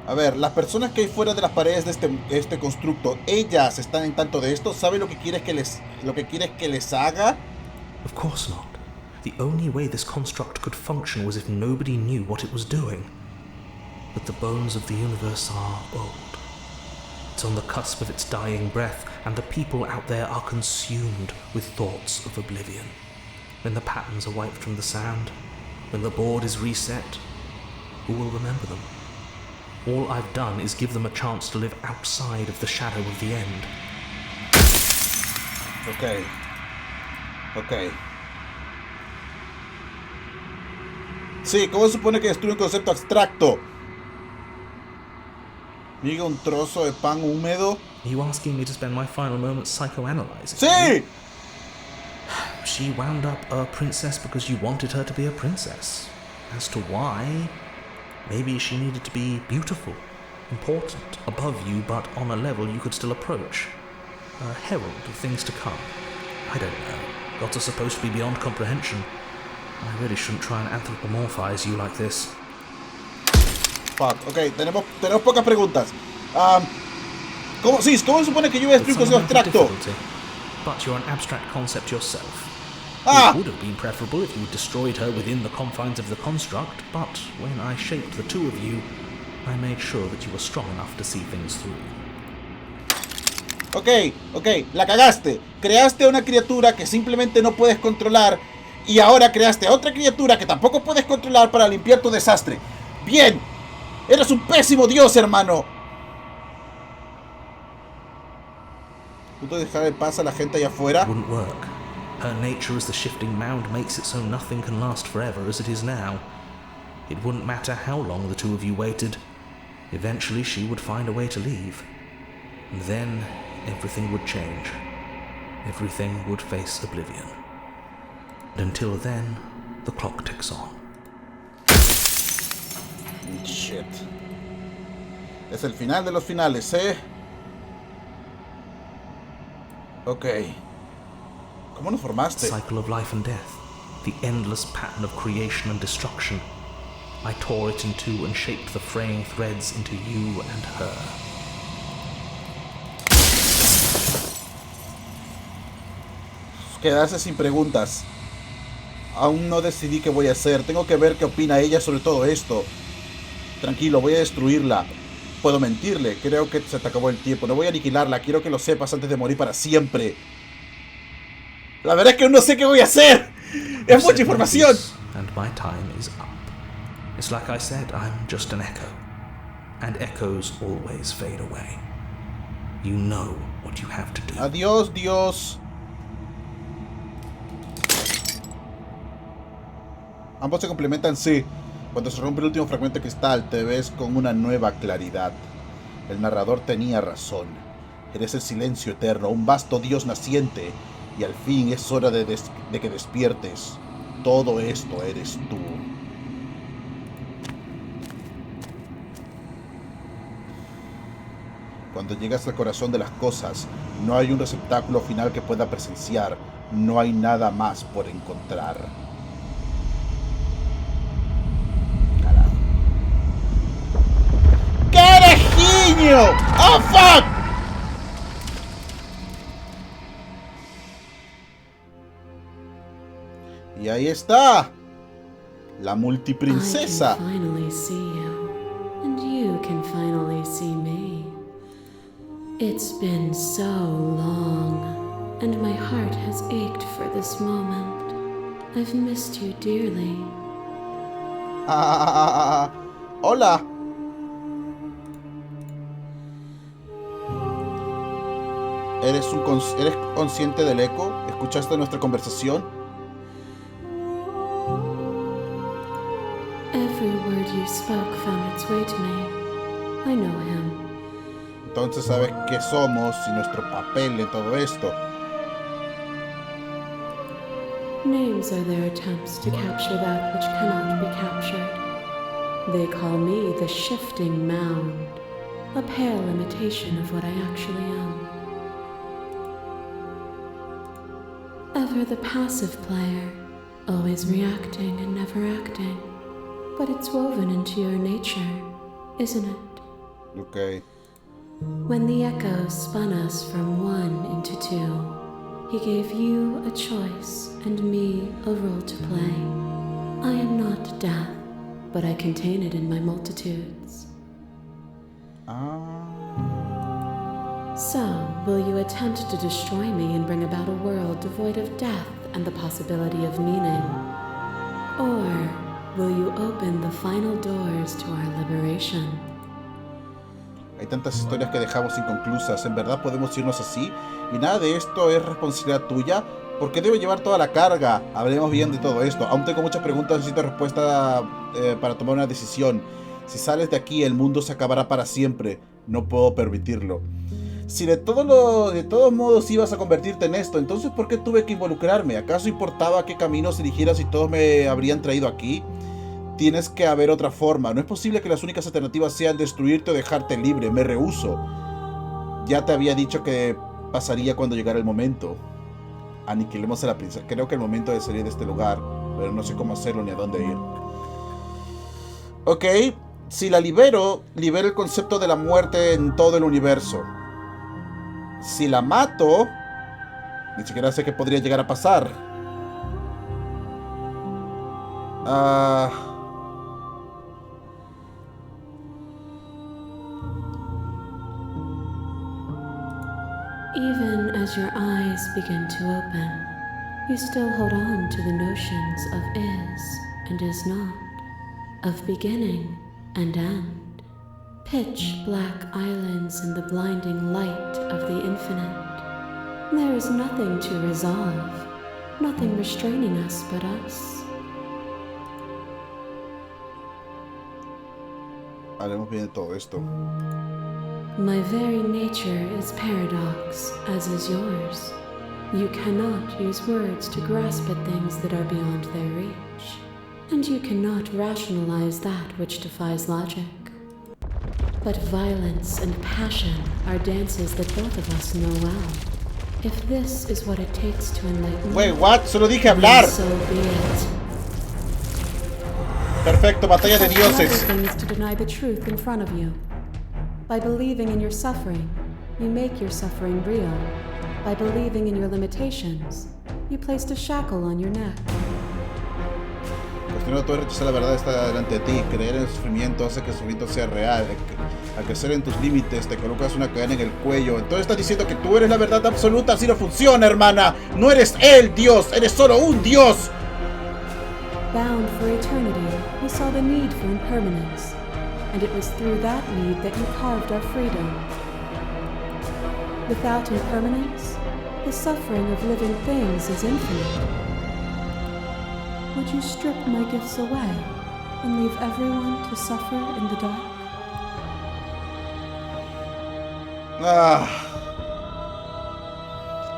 A ver, las personas que hay fuera de las paredes de este constructo, ellas están en tanto de esto. ¿Saben lo que quieres que les haga? Of course not. The only way this construct could function was if nobody knew what it was doing. But the bones of the universe are old. It's on the cusp of its dying breath, and the people out there are consumed with thoughts of oblivion. When the patterns are wiped from the sand, when the board is reset, who will remember them? All I've done is give them a chance to live outside of the shadow of the end. Ok. Sí, ¿cómo se supone que destruye un concepto abstracto? Diga un trozo de pan húmedo. Are you asking me to spend my final moments psychoanalyzing? ¡Sí! She wound up a princess because you wanted her to be a princess. As to why, maybe she needed to be beautiful, important, above you, but on a level you could still approach. A herald of things to come. I don't know. Gods are supposed to be beyond comprehension. I really shouldn't try and anthropomorphize you like this. Fuck, ok, tenemos pocas preguntas. ¿Cómo se supone que yo voy a destruir un concepto abstracto? But you're an abstract concept yourself. It would have been preferable if you destroyed her within the confines of the construct, but when I shaped the two of you, I made sure that you were strong enough to see things through. Ok, la cagaste. Creaste a una criatura que simplemente no puedes controlar y ahora creaste a otra criatura que tampoco puedes controlar para limpiar tu desastre. Bien, eres un pésimo dios, hermano. ¿Puedo dejar en paz a la gente allá afuera? It wouldn't work. Her nature as the shifting mound makes it so nothing can last forever as it is now. It wouldn't matter how long the two of you waited. Eventually she would find a way to leave. And then everything would change. Everything would face oblivion. And until then, the clock ticks on. Shit. Es el final de los finales, ¿eh? Ok. ¿Cómo nos formaste? Cycle of life and death. The endless pattern of creation and destruction. I tore it in two and shaped the fraying threads into you and her. Quedarse sin preguntas. Aún no decidí qué voy a hacer. Tengo que ver qué opina ella sobre todo esto. Tranquilo, voy a destruirla. Puedo mentirle. Creo que se te acabó el tiempo. No voy a aniquilarla. Quiero que lo sepas antes de morir para siempre. La verdad es que aún no sé qué voy a hacer. Es mucha información. And my time is up. It's like I said, I'm just an echo. And echoes always fade away. You know what you have to do. Adiós, Dios. Ambos se complementan, sí. Cuando se rompe el último fragmento de cristal, te ves con una nueva claridad. El narrador tenía razón. Eres el silencio eterno, un vasto Dios naciente. Y al fin es hora de que despiertes. Todo esto eres tú. Cuando llegas al corazón de las cosas, no hay un receptáculo final que pueda presenciar. No hay nada más por encontrar. Carajo. ¡Carajillo! ¡Oh, fuck! Y ahí está. La multiprincesa. I can finally see you, and you can finally see me. It's been so long, and my heart has ached for this moment. I've missed you dearly. Hola. ¿Eres consciente del eco? ¿Escuchaste nuestra conversación? Every word you spoke found its way to me. I know him. Entonces sabes qué somos y nuestro papel en todo esto. Names are their attempts to capture that which cannot be captured. They call me the shifting mound, a pale imitation of what I actually am. Ever the passive player, always reacting and never acting. But it's woven into your nature, isn't it? Okay. When the echo spun us from one into two, he gave you a choice and me a role to play. I am not death, but I contain it in my multitudes. So, will you attempt to destroy me and bring about a world devoid of death and the possibility of meaning? Or will you open the final doors to our liberation? Hay tantas historias que dejamos inconclusas. ¿En verdad podemos irnos así? Y nada de esto es responsabilidad tuya. ¿Por qué debo llevar toda la carga? Hablemos bien de todo esto. Aún tengo muchas preguntas, necesito respuesta para tomar una decisión. Si sales de aquí, el mundo se acabará para siempre. No puedo permitirlo. Si de todos modos ibas a convertirte en esto, entonces ¿por qué tuve que involucrarme? ¿Acaso importaba qué caminos eligieras y todos me habrían traído aquí? Tienes que haber otra forma. No es posible que las únicas alternativas sean destruirte o dejarte libre. Me rehúso. Ya te había dicho que pasaría cuando llegara el momento. Aniquilemos a la princesa. Creo que el momento de salir de este lugar, pero no sé cómo hacerlo ni a dónde ir. Ok. Si la libero el concepto de la muerte en todo el universo. Si la mato, ni siquiera sé qué podría llegar a pasar. Even as your eyes begin to open, you still hold on to the notions of is and is not, of beginning and end. Pitch black islands in the blinding light of the infinite. There is nothing to resolve, nothing restraining us but us. Haremos bien de todo esto. My very nature is paradox, as is yours. You cannot use words to grasp at things that are beyond their reach. And you cannot rationalize that which defies logic. But violence and passion are dances that both of us know well. If this is what it takes to enlighten me, Wait, what? Solo dije hablar. so be it. Perfecto, batalla de Another dioses. thing is to deny the truth in front of you. By believing in your suffering, you make your suffering real. By believing in your limitations, you placed a shackle on your neck. Cuestionando todo y rechazar la verdad está delante de ti. Creer en el sufrimiento hace que el sufrimiento sea real. Al crecer en tus límites te colocas una cadena en el cuello. Entonces estás diciendo que tú eres la verdad absoluta. Así no funciona, hermana. No eres el Dios, eres solo un Dios. Bound for eternity, we saw the need for impermanence. And it was through that need that you carved our freedom. Without impermanence, the suffering of living things is infinite. Would you strip my gifts away and leave everyone to suffer in the dark?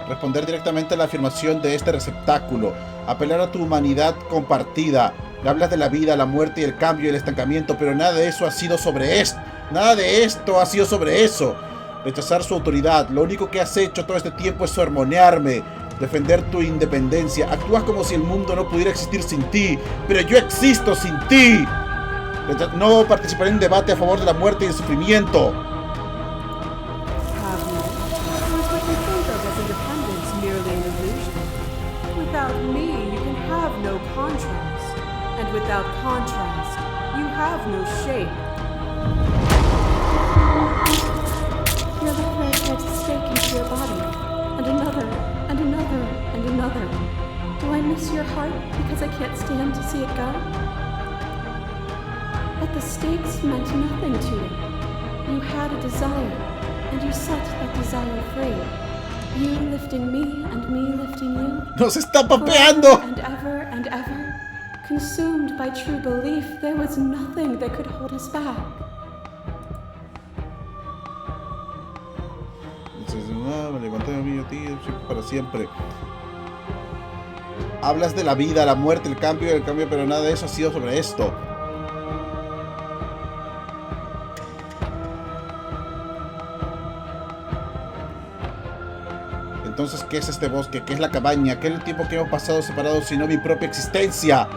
Responder directamente a la afirmación de este receptáculo. Apelar a tu humanidad compartida. Hablas de la vida, la muerte y el cambio y el estancamiento, pero nada de eso ha sido sobre esto. Nada de esto ha sido sobre eso. Rechazar su autoridad. Lo único que has hecho todo este tiempo es sermonearme. Defender tu independencia. Actúas como si el mundo no pudiera existir sin ti. Pero yo existo sin ti. No participaré en debate a favor de la muerte y el sufrimiento. Without me, you can have no contrast. And without contrast, you have no shape. You're the thread that's a stake into your body. And another, and another, and another. Do I miss your heart because I can't stand to see it go? But the stakes meant nothing to you. You had a desire, and you set that desire free. You lifting me and me lifting you. ¡Nos está papeando! And ever, consumed by true belief, there was nothing that could hold us back. Me levanté a mí, a ti, para siempre. Hablas de la vida, la muerte, el cambio, pero nada de eso ha sido sobre esto. Entonces, ¿qué es este bosque? ¿Qué es la cabaña? ¿Qué es el tiempo que hemos pasado separados sino mi propia existencia?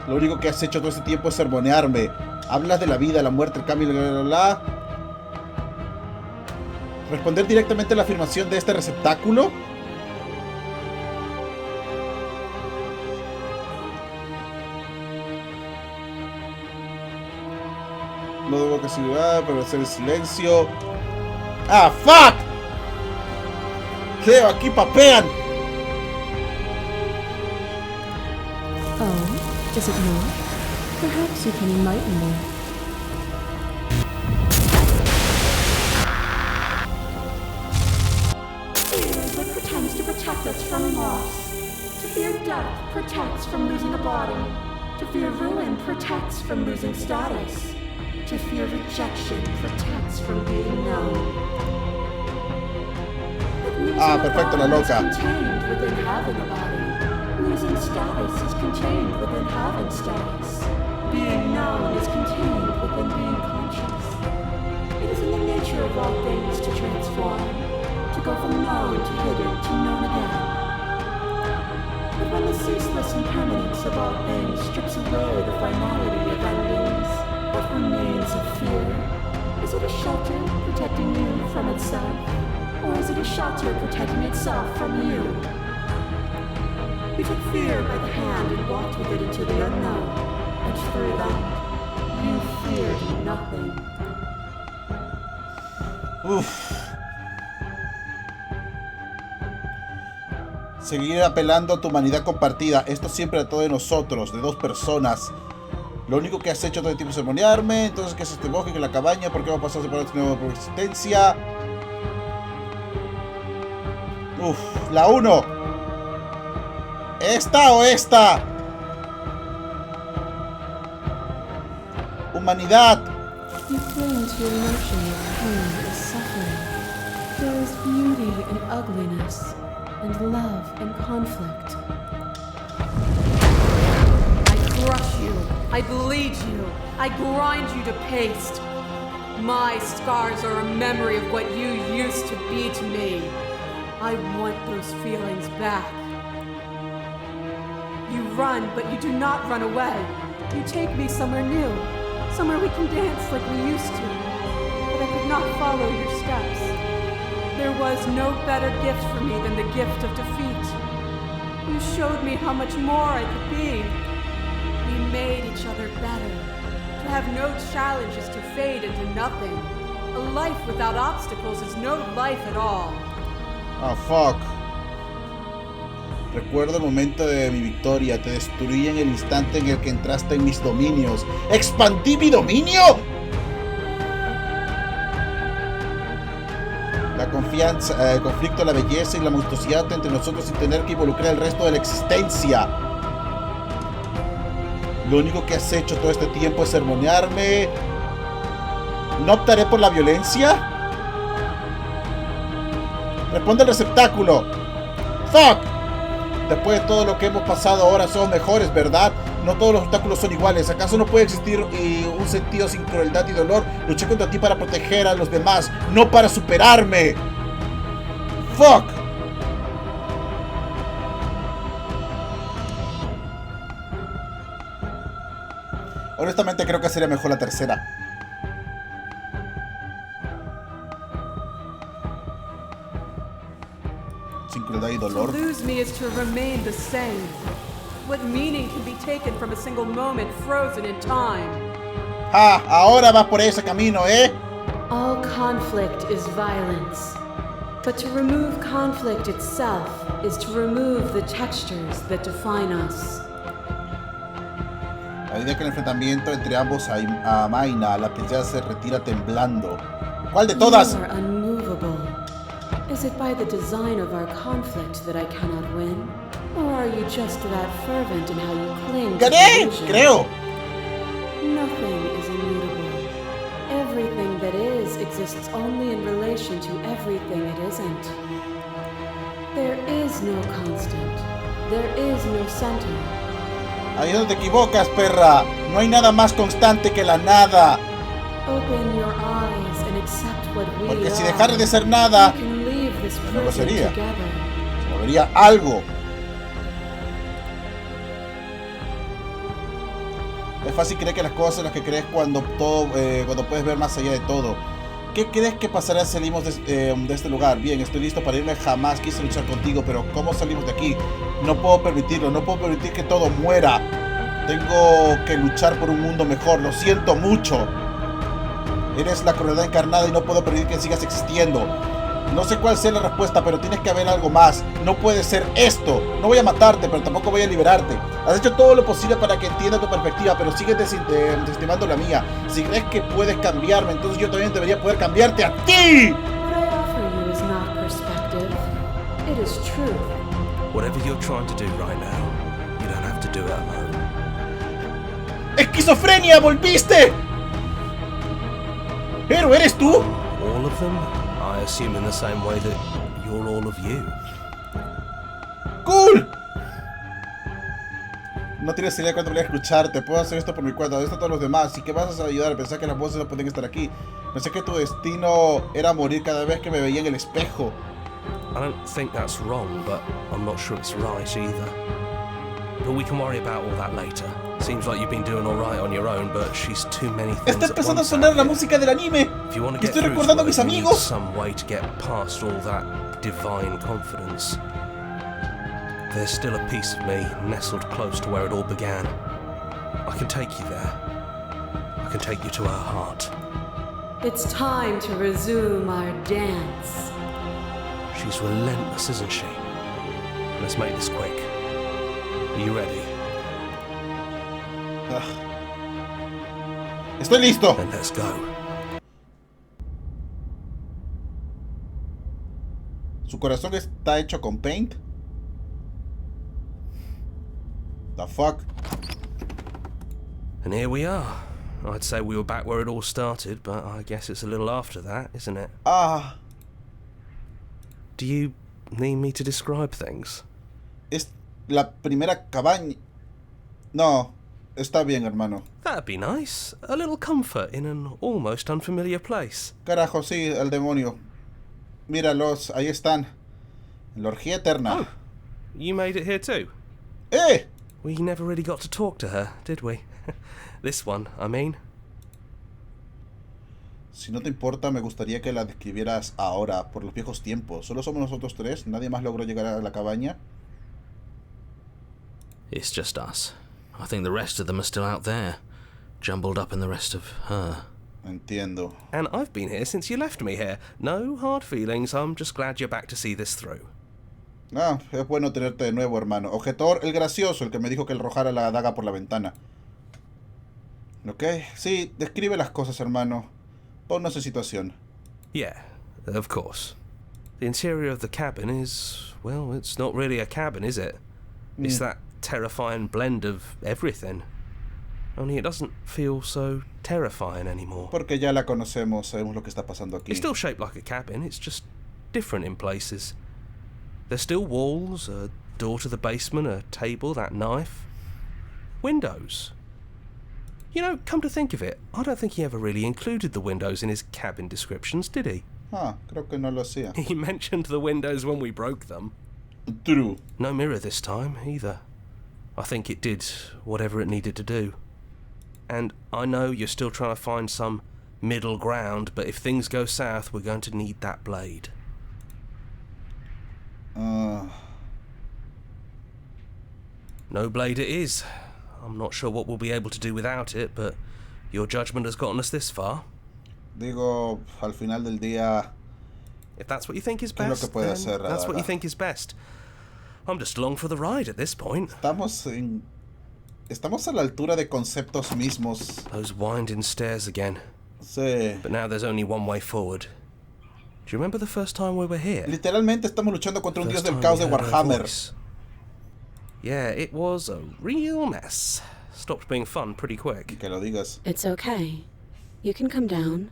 Lo único que has hecho todo este tiempo es sermonearme. Hablas de la vida, la muerte, el cambio, bla, bla, bla. Responder directamente a la afirmación de este receptáculo. No debo casi dudar, pero hacer el silencio. ¡Ah, fuck! Creo, aquí papean. Oh, is it not? Perhaps you can enlighten me. It pretends to protect us from loss. To fear death protects from losing a body. To fear ruin protects from losing status. To fear rejection protects from being known. Perfecto, la loca. Contained within having a body. Losing status is contained within having status. Being known is contained within being conscious. It is in the nature of all things to transform, to go from known to hidden to known again. But when the ceaseless impermanence of all things strips away the finality of endings, what remains of fear? Is it a shelter protecting you from itself? Or is it a shelter protecting itself from you? You took fear by the hand and walked with it into the unknown, and through that, you feared nothing. Seguir apelando a tu humanidad compartida. Esto siempre a todos nosotros, de dos personas. Lo único que has hecho todo el tiempo es sermonearme. Entonces, ¿qué es este bosque? ¿Qué es la cabaña? ¿Por qué va a pasar separados de nuevo por existencia? La 1. ¿Esta o esta? Humanidad. You cling to your notion that pain is suffering. There is beauty in ugliness, and love in conflict. I crush you. I bleed you. I grind you to paste. My scars are a memory of what you used to be to me. I want those feelings back. You run, but you do not run away. You take me somewhere new, somewhere we can dance like we used to. But I could not follow your steps. There was no better gift for me than the gift of defeat. You showed me how much more I could be. We made each other better. To have no challenges to fade into nothing. A life without obstacles is no life at all. Ah, fuck. Recuerdo el momento de mi victoria. Te destruí en el instante en el que entraste en mis dominios. ¡Expandí mi dominio! La confianza, el conflicto, la belleza y la monstruosidad entre nosotros sin tener que involucrar el resto de la existencia. Lo único que has hecho todo este tiempo es sermonearme. No optaré por la violencia. Responde el receptáculo. ¡Fuck! Después de todo lo que hemos pasado ahora somos mejores, ¿verdad? No todos los obstáculos son iguales. ¿Acaso no puede existir un sentido sin crueldad y dolor? Luché contra ti para proteger a los demás, no para superarme. ¡Fuck! Honestamente creo que sería mejor la tercera. Sin crueldad y dolor. To lose me is to remain the same. What meaning can be taken from a single moment frozen in time? ¡Ah! Ahora vas por ese camino, ¿eh? All conflict is violence. But to remove conflict itself is to remove the textures that define us. A medida que el enfrentamiento entre ambos amaina, la princesa se retira temblando. ¿Cuál de todas? You are unmovable. Is it by the design of our conflict that I cannot win? Or are you just that fervent in how you cling to ¡Gané! illusion? Creo. Nothing is immutable. Everything that is exists only in relation to everything it isn't. There is no constant. There is no center. Ahí es donde te equivocas, perra. No hay nada más constante que la nada. Open your eyes and accept what we Porque si are. dejara de ser nada, We can leave this no lo prison sería. together. se volvería algo. Es fácil creer que las cosas en las que crees cuando puedes ver más allá de todo. ¿Qué crees que pasará si salimos de este lugar? Bien, estoy listo para irme. Jamás quise luchar contigo, pero ¿cómo salimos de aquí? No puedo permitirlo, no puedo permitir que todo muera. Tengo que luchar por un mundo mejor, lo siento mucho. Eres la crueldad encarnada y no puedo permitir que sigas existiendo. No sé cuál sea la respuesta, pero tienes que haber algo más. No puede ser esto. No voy a matarte, pero tampoco voy a liberarte. Has hecho todo lo posible para que entienda tu perspectiva, pero sigues desestimando la mía. Si crees que puedes cambiarme, entonces yo también debería poder cambiarte a ti. What I offer you is not perspective. It is truth. Whatever you're trying to do right now, you don't have to do it alone. ¡Esquizofrenia! ¡Volviste! ¿Pero eres tú? All of them? I assume in the same way that you're all of you. ¡Cool! No tienes idea de cuánto voy a escucharte. Puedo hacer esto por mi cuenta. ¿Dónde están todos los demás? ¿Y qué vas a ayudar? Pensé que las voces no pueden estar aquí. Pensé que tu destino era morir cada vez que me veía en el espejo. I don't think that's wrong, but I'm not sure it's right either. But we can worry about all that later. Seems like you've been doing all right on your own, but she's too many things Está at empezando a once sonar out la here. música del anime. If you want to Y get estoy through to recordando a it, mis you need amigos. some way to get past all that divine confidence. There's still a piece of me nestled close to where it all began. I can take you there. I can take you to her heart. It's time to resume our dance. She's relentless, isn't she? Let's make this quick. Are you ready? Estoy listo. Then let's go. ¿Su corazón está hecho con paint? The fuck? And here we are. I'd say we were back where it all started, but I guess it's a little after that, isn't it? Ah, Do you need me to describe things? es la primera cabaña. No, está bien, hermano. That'd be nice. A little comfort in an almost unfamiliar place. Carajo, sí, el demonio. Míralos, ahí están. En la orgía eterna. Oh, you made it here too? ¡Eh! We never really got to talk to her, did we? This one, I mean. Si no te importa, me gustaría que la describieras ahora, por los viejos tiempos. Solo somos nosotros tres, nadie más logró llegar a la cabaña. It's just us. I think the rest of them are still out there, jumbled up in the rest of her. Entiendo. And I've been here since you left me here. No hard feelings, I'm just glad you're back to see this through. Ah, es bueno tenerte de nuevo, hermano. Objetor, el gracioso, el que me dijo que arrojara la daga por la ventana. Ok, sí, describe las cosas, hermano. Ponnos en situación. Yeah, of course. The interior of the cabin is, well, it's not really a cabin, is it? It's that terrifying blend of everything. Only it doesn't feel so terrifying anymore. Porque ya la conocemos, sabemos lo que está pasando aquí. It's still shaped like a cabin, it's just different in places. There's still walls, a door to the basement, a table, that knife. Windows. You know, come to think of it, I don't think he ever really included the windows in his cabin descriptions, did he? Ah, creo que no lo hacía. He mentioned the windows when we broke them. True. No mirror this time, either. I think it did whatever it needed to do. And I know you're still trying to find some middle ground, but if things go south, we're going to need that blade. No blade it is. I'm not sure what we'll be able to do without it, but your judgment has gotten us this far. Digo, al final del día... If that's what you think is best, then that's what you think is best. I'm just along for the ride at this point. Estamos a la altura de conceptos mismos. Those winding stairs again. Sí. But now there's only one way forward. Do you remember the first time we were here? Literalmente estamos luchando contra un dios del caos de Warhammer. Yeah, it was a real mess. Stopped being fun pretty quick. Que lo digas. It's okay. You can come down.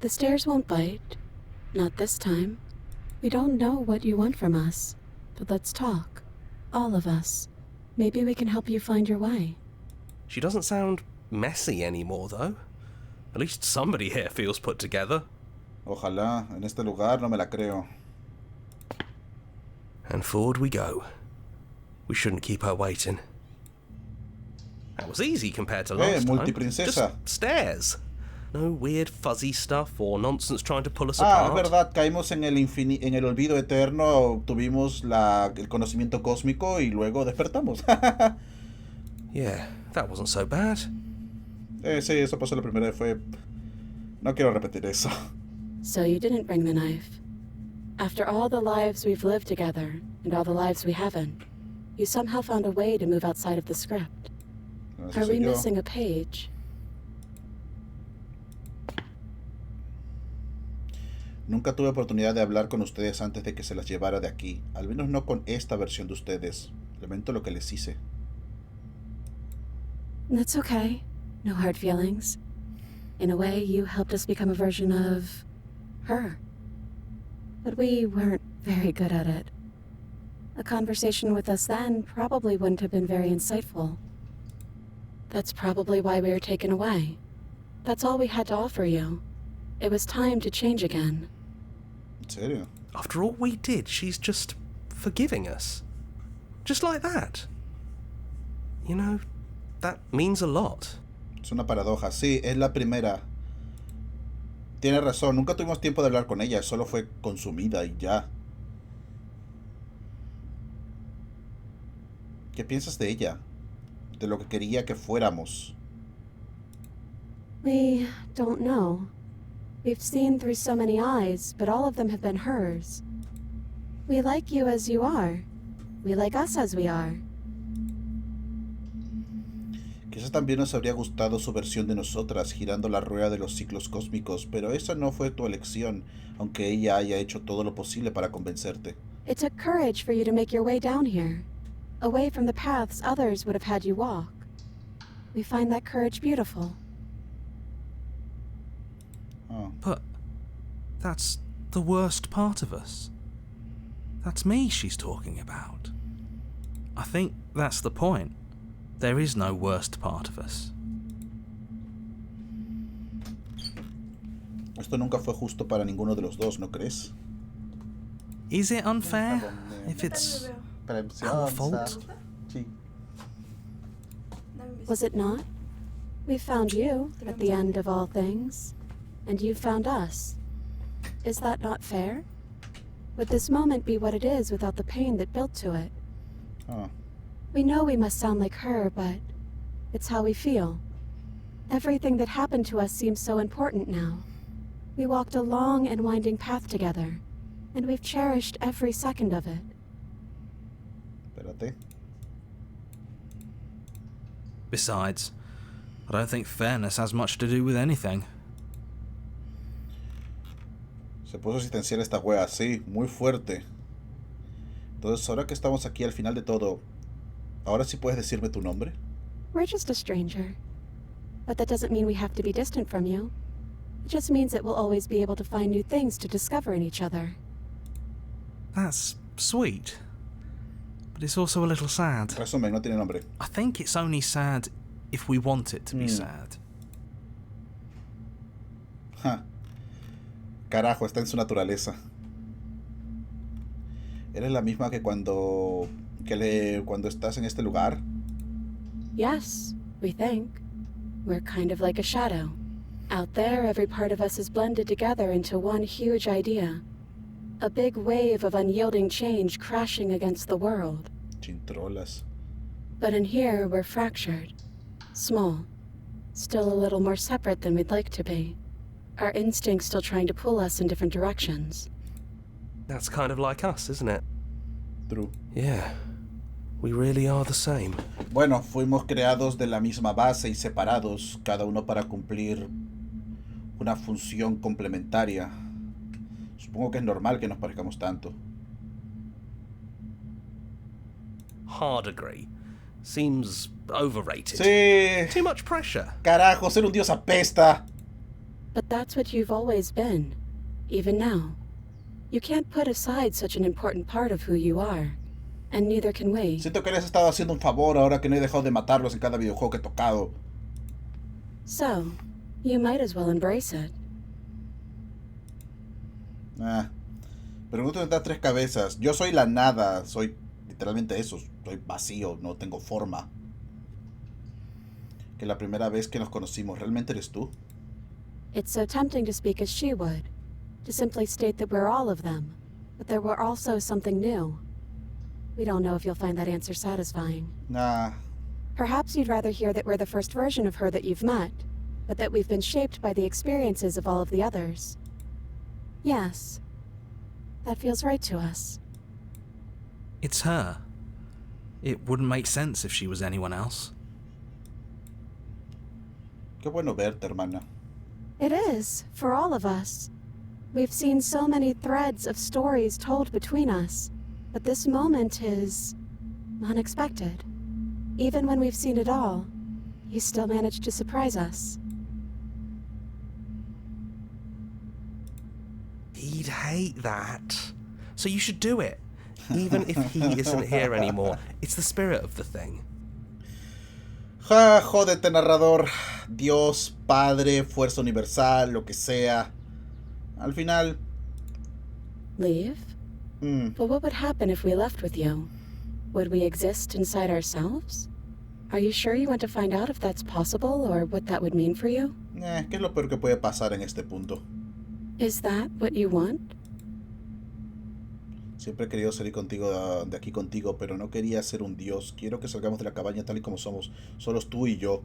The stairs won't bite. Not this time. We don't know what you want from us. But let's talk. All of us. Maybe we can help you find your way. She doesn't sound messy anymore, though. At least somebody here feels put together. Ojalá. En este lugar no me la creo. And forward we go. We shouldn't keep her waiting. That was easy compared to last time. Multiprincesa. Just stairs. No weird fuzzy stuff or nonsense trying to pull us Ah, apart. es verdad, caímos en el olvido eterno, tuvimos el conocimiento cósmico y luego despertamos. Yeah, that wasn't so bad. Sí, eso pasó la primera vez, no quiero repetir eso. So you didn't bring the knife. After all the lives we've lived together, and all the lives we haven't, you somehow found a way to move outside of the script. Are we missing a page? Nunca tuve oportunidad de hablar con ustedes antes de que se las llevara de aquí. Al menos no con esta versión de ustedes. Lamento lo que les hice. That's okay. No hard feelings. In a way, you helped us become a version of... her. But we weren't very good at it. A conversation with us then probably wouldn't have been very insightful. That's probably why we were taken away. That's all we had to offer you. It was time to change again. ¿En serio? After all we did, she's just forgiving us. Just like that. You know, that means a lot. Es una paradoja. Sí, es la primera. Tiene razón, nunca tuvimos tiempo de hablar con ella, solo fue consumida y ya. ¿Qué piensas de ella? De lo que quería que fuéramos. We don't know. We've seen through so many eyes, but all of them have been hers. We like you as you are. We like us as we are. Quizás también nos habría gustado su versión de nosotras, girando la rueda de los ciclos cósmicos, pero esa no fue tu elección, aunque ella haya hecho todo lo posible para convencerte. It took courage for you to make your way down here, away from the paths others would have had you walk. We find that courage beautiful. Oh. But that's the worst part of us. That's me she's talking about. I think that's the point. There is no worst part of us. Esto nunca fue justo para ninguno de los dos, ¿no crees? Is it unfair if it's our fault? Was it not? We found you at the end of all things, and you found us. Is that not fair? Would this moment be what it is without the pain that built to it? Oh. We know we must sound like her, but it's how we feel. Everything that happened to us seems so important now. We walked a long and winding path together, and we've cherished every second of it. Espérate. Besides, I don't think fairness has much to do with anything. Se puso existencial esta wea, sí, muy fuerte. Entonces, ahora que estamos aquí al final de todo, ¿ahora sí puedes decirme tu nombre? We're just a stranger. but that doesn't mean we have to be distant from you. It just means that we'll always be able to find new things to discover in each other. That's sweet. But it's also a little sad. Resumen, no tiene nombre. I think it's only sad if we want it to be sad. Carajo, está en su naturaleza. ¿Eres la misma que cuando estás en este lugar? Yes, we think. We're kind of like a shadow. Out there, every part of us is blended together into one huge idea. A big wave of unyielding change crashing against the world. Chintrolas. But in here, we're fractured. Small. Still a little more separate than we'd like to be. Our instincts still trying to pull us in different directions. That's kind of like us, isn't it? True. Yeah. We really are the same. Bueno, fuimos creados de la misma base y separados, cada uno para cumplir una función complementaria. Supongo que es normal que nos parezcamos tanto. Hard agree. Seems overrated. Sí. Too much pressure. Carajo, ser un dios apesta. But that's what you've always been, even now. You can't put aside such an important part of who you are, and neither can we. Siento que les he estado haciendo un favor ahora que no he dejado de matarlos en cada videojuego que he tocado. So, you might as well embrace it. Pero no te das tres cabezas. Yo soy la nada, soy literalmente eso, soy vacío, no tengo forma. Que la primera vez que nos conocimos, ¿realmente eres tú? It's so tempting to speak as she would, to simply state that we're all of them, but there were also something new. We don't know if you'll find that answer satisfying. Nah. Perhaps you'd rather hear that we're the first version of her that you've met, but that we've been shaped by the experiences of all of the others. Yes. That feels right to us. It's her. It wouldn't make sense if she was anyone else. Qué bueno verte, hermana. It is, for all of us. We've seen so many threads of stories told between us, but this moment is unexpected. Even when we've seen it all, you still managed to surprise us. He'd hate that. So you should do it. Even if he isn't here anymore. It's the spirit of the thing. Jódete, narrador. Dios, Padre, Fuerza Universal, lo que sea. Al final... Leave? But what would happen if we left with you? Would we exist inside ourselves? Are you sure you want to find out if that's possible, or what that would mean for you? ¿Qué es lo peor que puede pasar en este punto? Is that what you want? Siempre he querido salir contigo de aquí contigo, pero no quería ser un dios. Quiero que salgamos de la cabaña tal y como somos, solos tú y yo.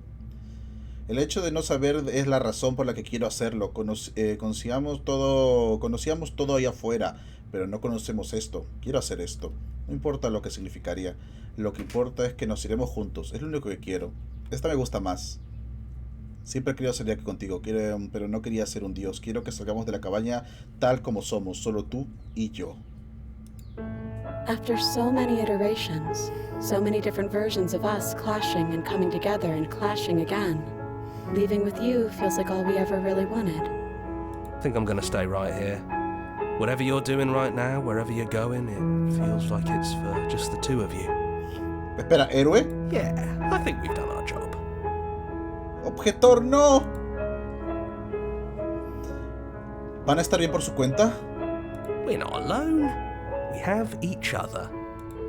El hecho de no saber es la razón por la que quiero hacerlo. Conocíamos todo ahí afuera, pero no conocemos esto. Quiero hacer esto. No importa lo que significaría. Lo que importa es que nos iremos juntos. Es lo único que quiero. Esta me gusta más. Siempre he querido salir aquí contigo, pero no quería ser un dios. Quiero que salgamos de la cabaña tal como somos, solo tú y yo. After so many iterations, so many different versions of us clashing and coming together and clashing again, leaving with you feels like all we ever really wanted. I think I'm gonna stay right here. Whatever you're doing right now, wherever you're going, it feels like it's for just the two of you. Espera, ¿héroe? Yeah, I think we've done our job. Objetor, no. ¿Van a estar bien por su cuenta? We're not alone. We have each other.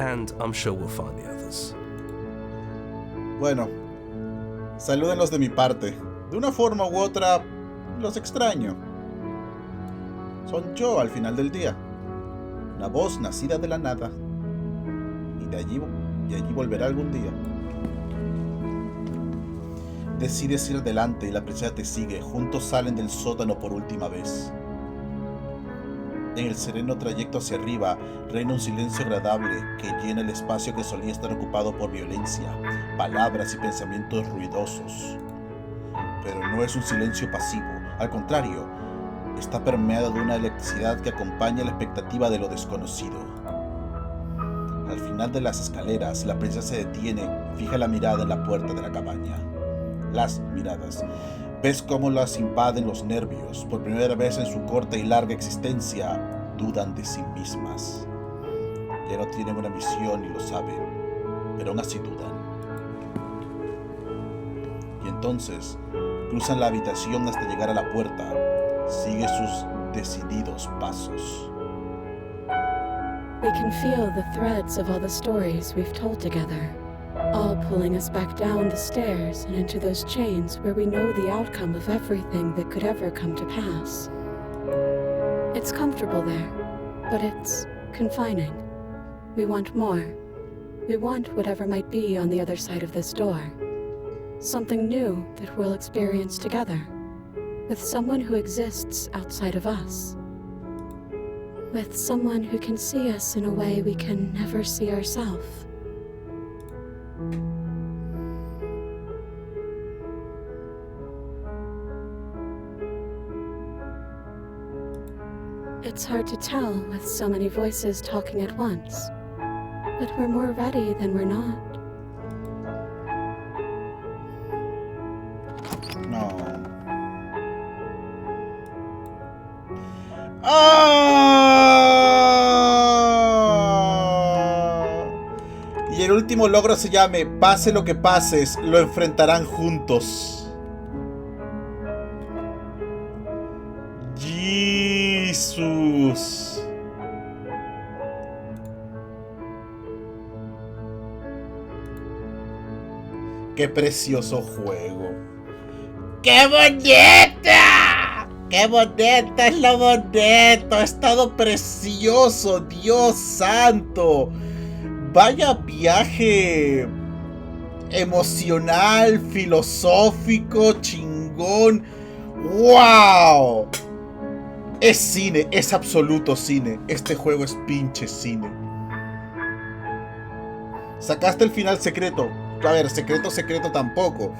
And I'm sure we'll find the others. Bueno, salúdenlos de mi parte. De una forma u otra, los extraño. Son yo al final del día. Una voz nacida de la nada. Y de allí volverá algún día. Decides ir adelante y la princesa te sigue. Juntos salen del sótano por última vez. En el sereno trayecto hacia arriba reina un silencio agradable que llena el espacio que solía estar ocupado por violencia, palabras y pensamientos ruidosos. Pero no es un silencio pasivo, al contrario, está permeado de una electricidad que acompaña la expectativa de lo desconocido. Al final de las escaleras, la princesa se detiene y fija la mirada en la puerta de la cabaña. las miradas. Ves cómo las invaden los nervios. Por primera vez en su corta y larga existencia, dudan de sí mismas. Ya no tienen una misión y lo saben, pero aún así dudan. Y entonces, cruzan la habitación hasta llegar a la puerta. Sigue sus decididos pasos. We can feel the threads of all the stories we've told together, all pulling us back down the stairs and into those chains where we know the outcome of everything that could ever come to pass. It's comfortable there, but it's confining. We want more. We want whatever might be on the other side of this door. Something new that we'll experience together, with someone who exists outside of us. With someone who can see us in a way we can never see ourselves. It's hard to tell with so many voices talking at once, but we're more ready than we're not. No. Y el último logro se llame Pase lo que pases, lo enfrentarán juntos. Jesús. Qué precioso juego. ¡Qué bonita! ¡Qué bonita es lo bonito! Ha estado precioso, Dios santo. Vaya viaje emocional, filosófico, chingón. ¡Wow! Es cine, es absoluto cine. Este juego es pinche cine. Sacaste el final secreto. A ver, secreto tampoco.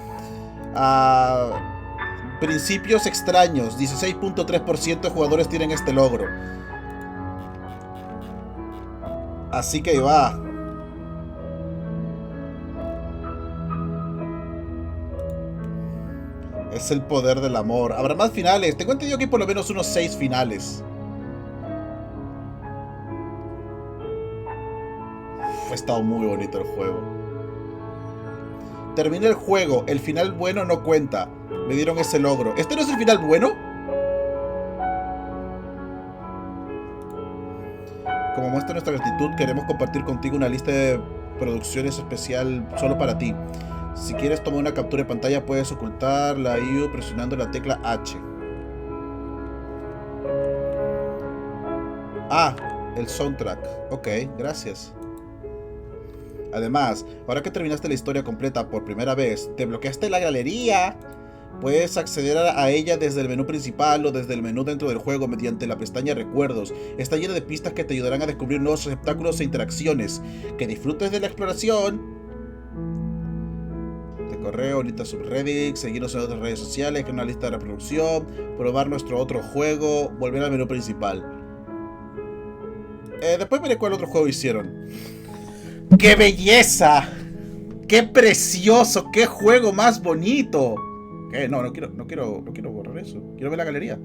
Principios extraños. 16.3% de jugadores tienen este logro. Así que va. Es el poder del amor. Habrá más finales. Tengo entendido que hay por lo menos unos 6 finales. Ha estado muy bonito el juego. Terminé el juego. El final bueno no cuenta. Me dieron ese logro. ¿Este no es el final bueno? Como muestra nuestra gratitud, queremos compartir contigo una lista de producciones especial solo para ti. Si quieres tomar una captura de pantalla, puedes ocultar la IU presionando la tecla H. El soundtrack. Ok, gracias. Además, ahora que terminaste la historia completa por primera vez, desbloqueaste la galería. Puedes acceder a ella desde el menú principal o desde el menú dentro del juego mediante la pestaña Recuerdos. Está llena de pistas que te ayudarán a descubrir nuevos receptáculos e interacciones. Que disfrutes de la exploración. De correo, lista subreddit, seguirnos en otras redes sociales, crear una lista de reproducción, probar nuestro otro juego, volver al menú principal. Después veré cuál otro juego hicieron. ¡Qué belleza! ¡Qué precioso! ¡Qué juego más bonito! No quiero borrar eso. Quiero ver la galería.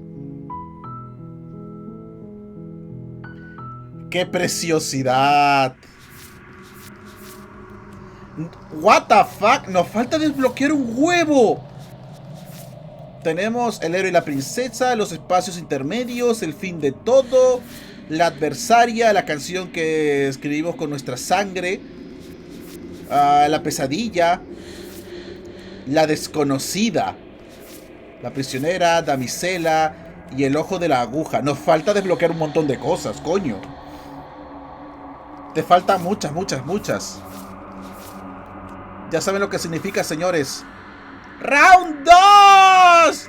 ¡Qué preciosidad! What the fuck? Nos falta desbloquear un huevo. Tenemos el héroe y la princesa, los espacios intermedios, el fin de todo, la adversaria, la canción que escribimos con nuestra sangre, la pesadilla, la desconocida, la prisionera, damisela y el ojo de la aguja. Nos falta desbloquear un montón de cosas, coño. Te faltan muchas. Ya saben lo que significa, señores. ¡Round 2!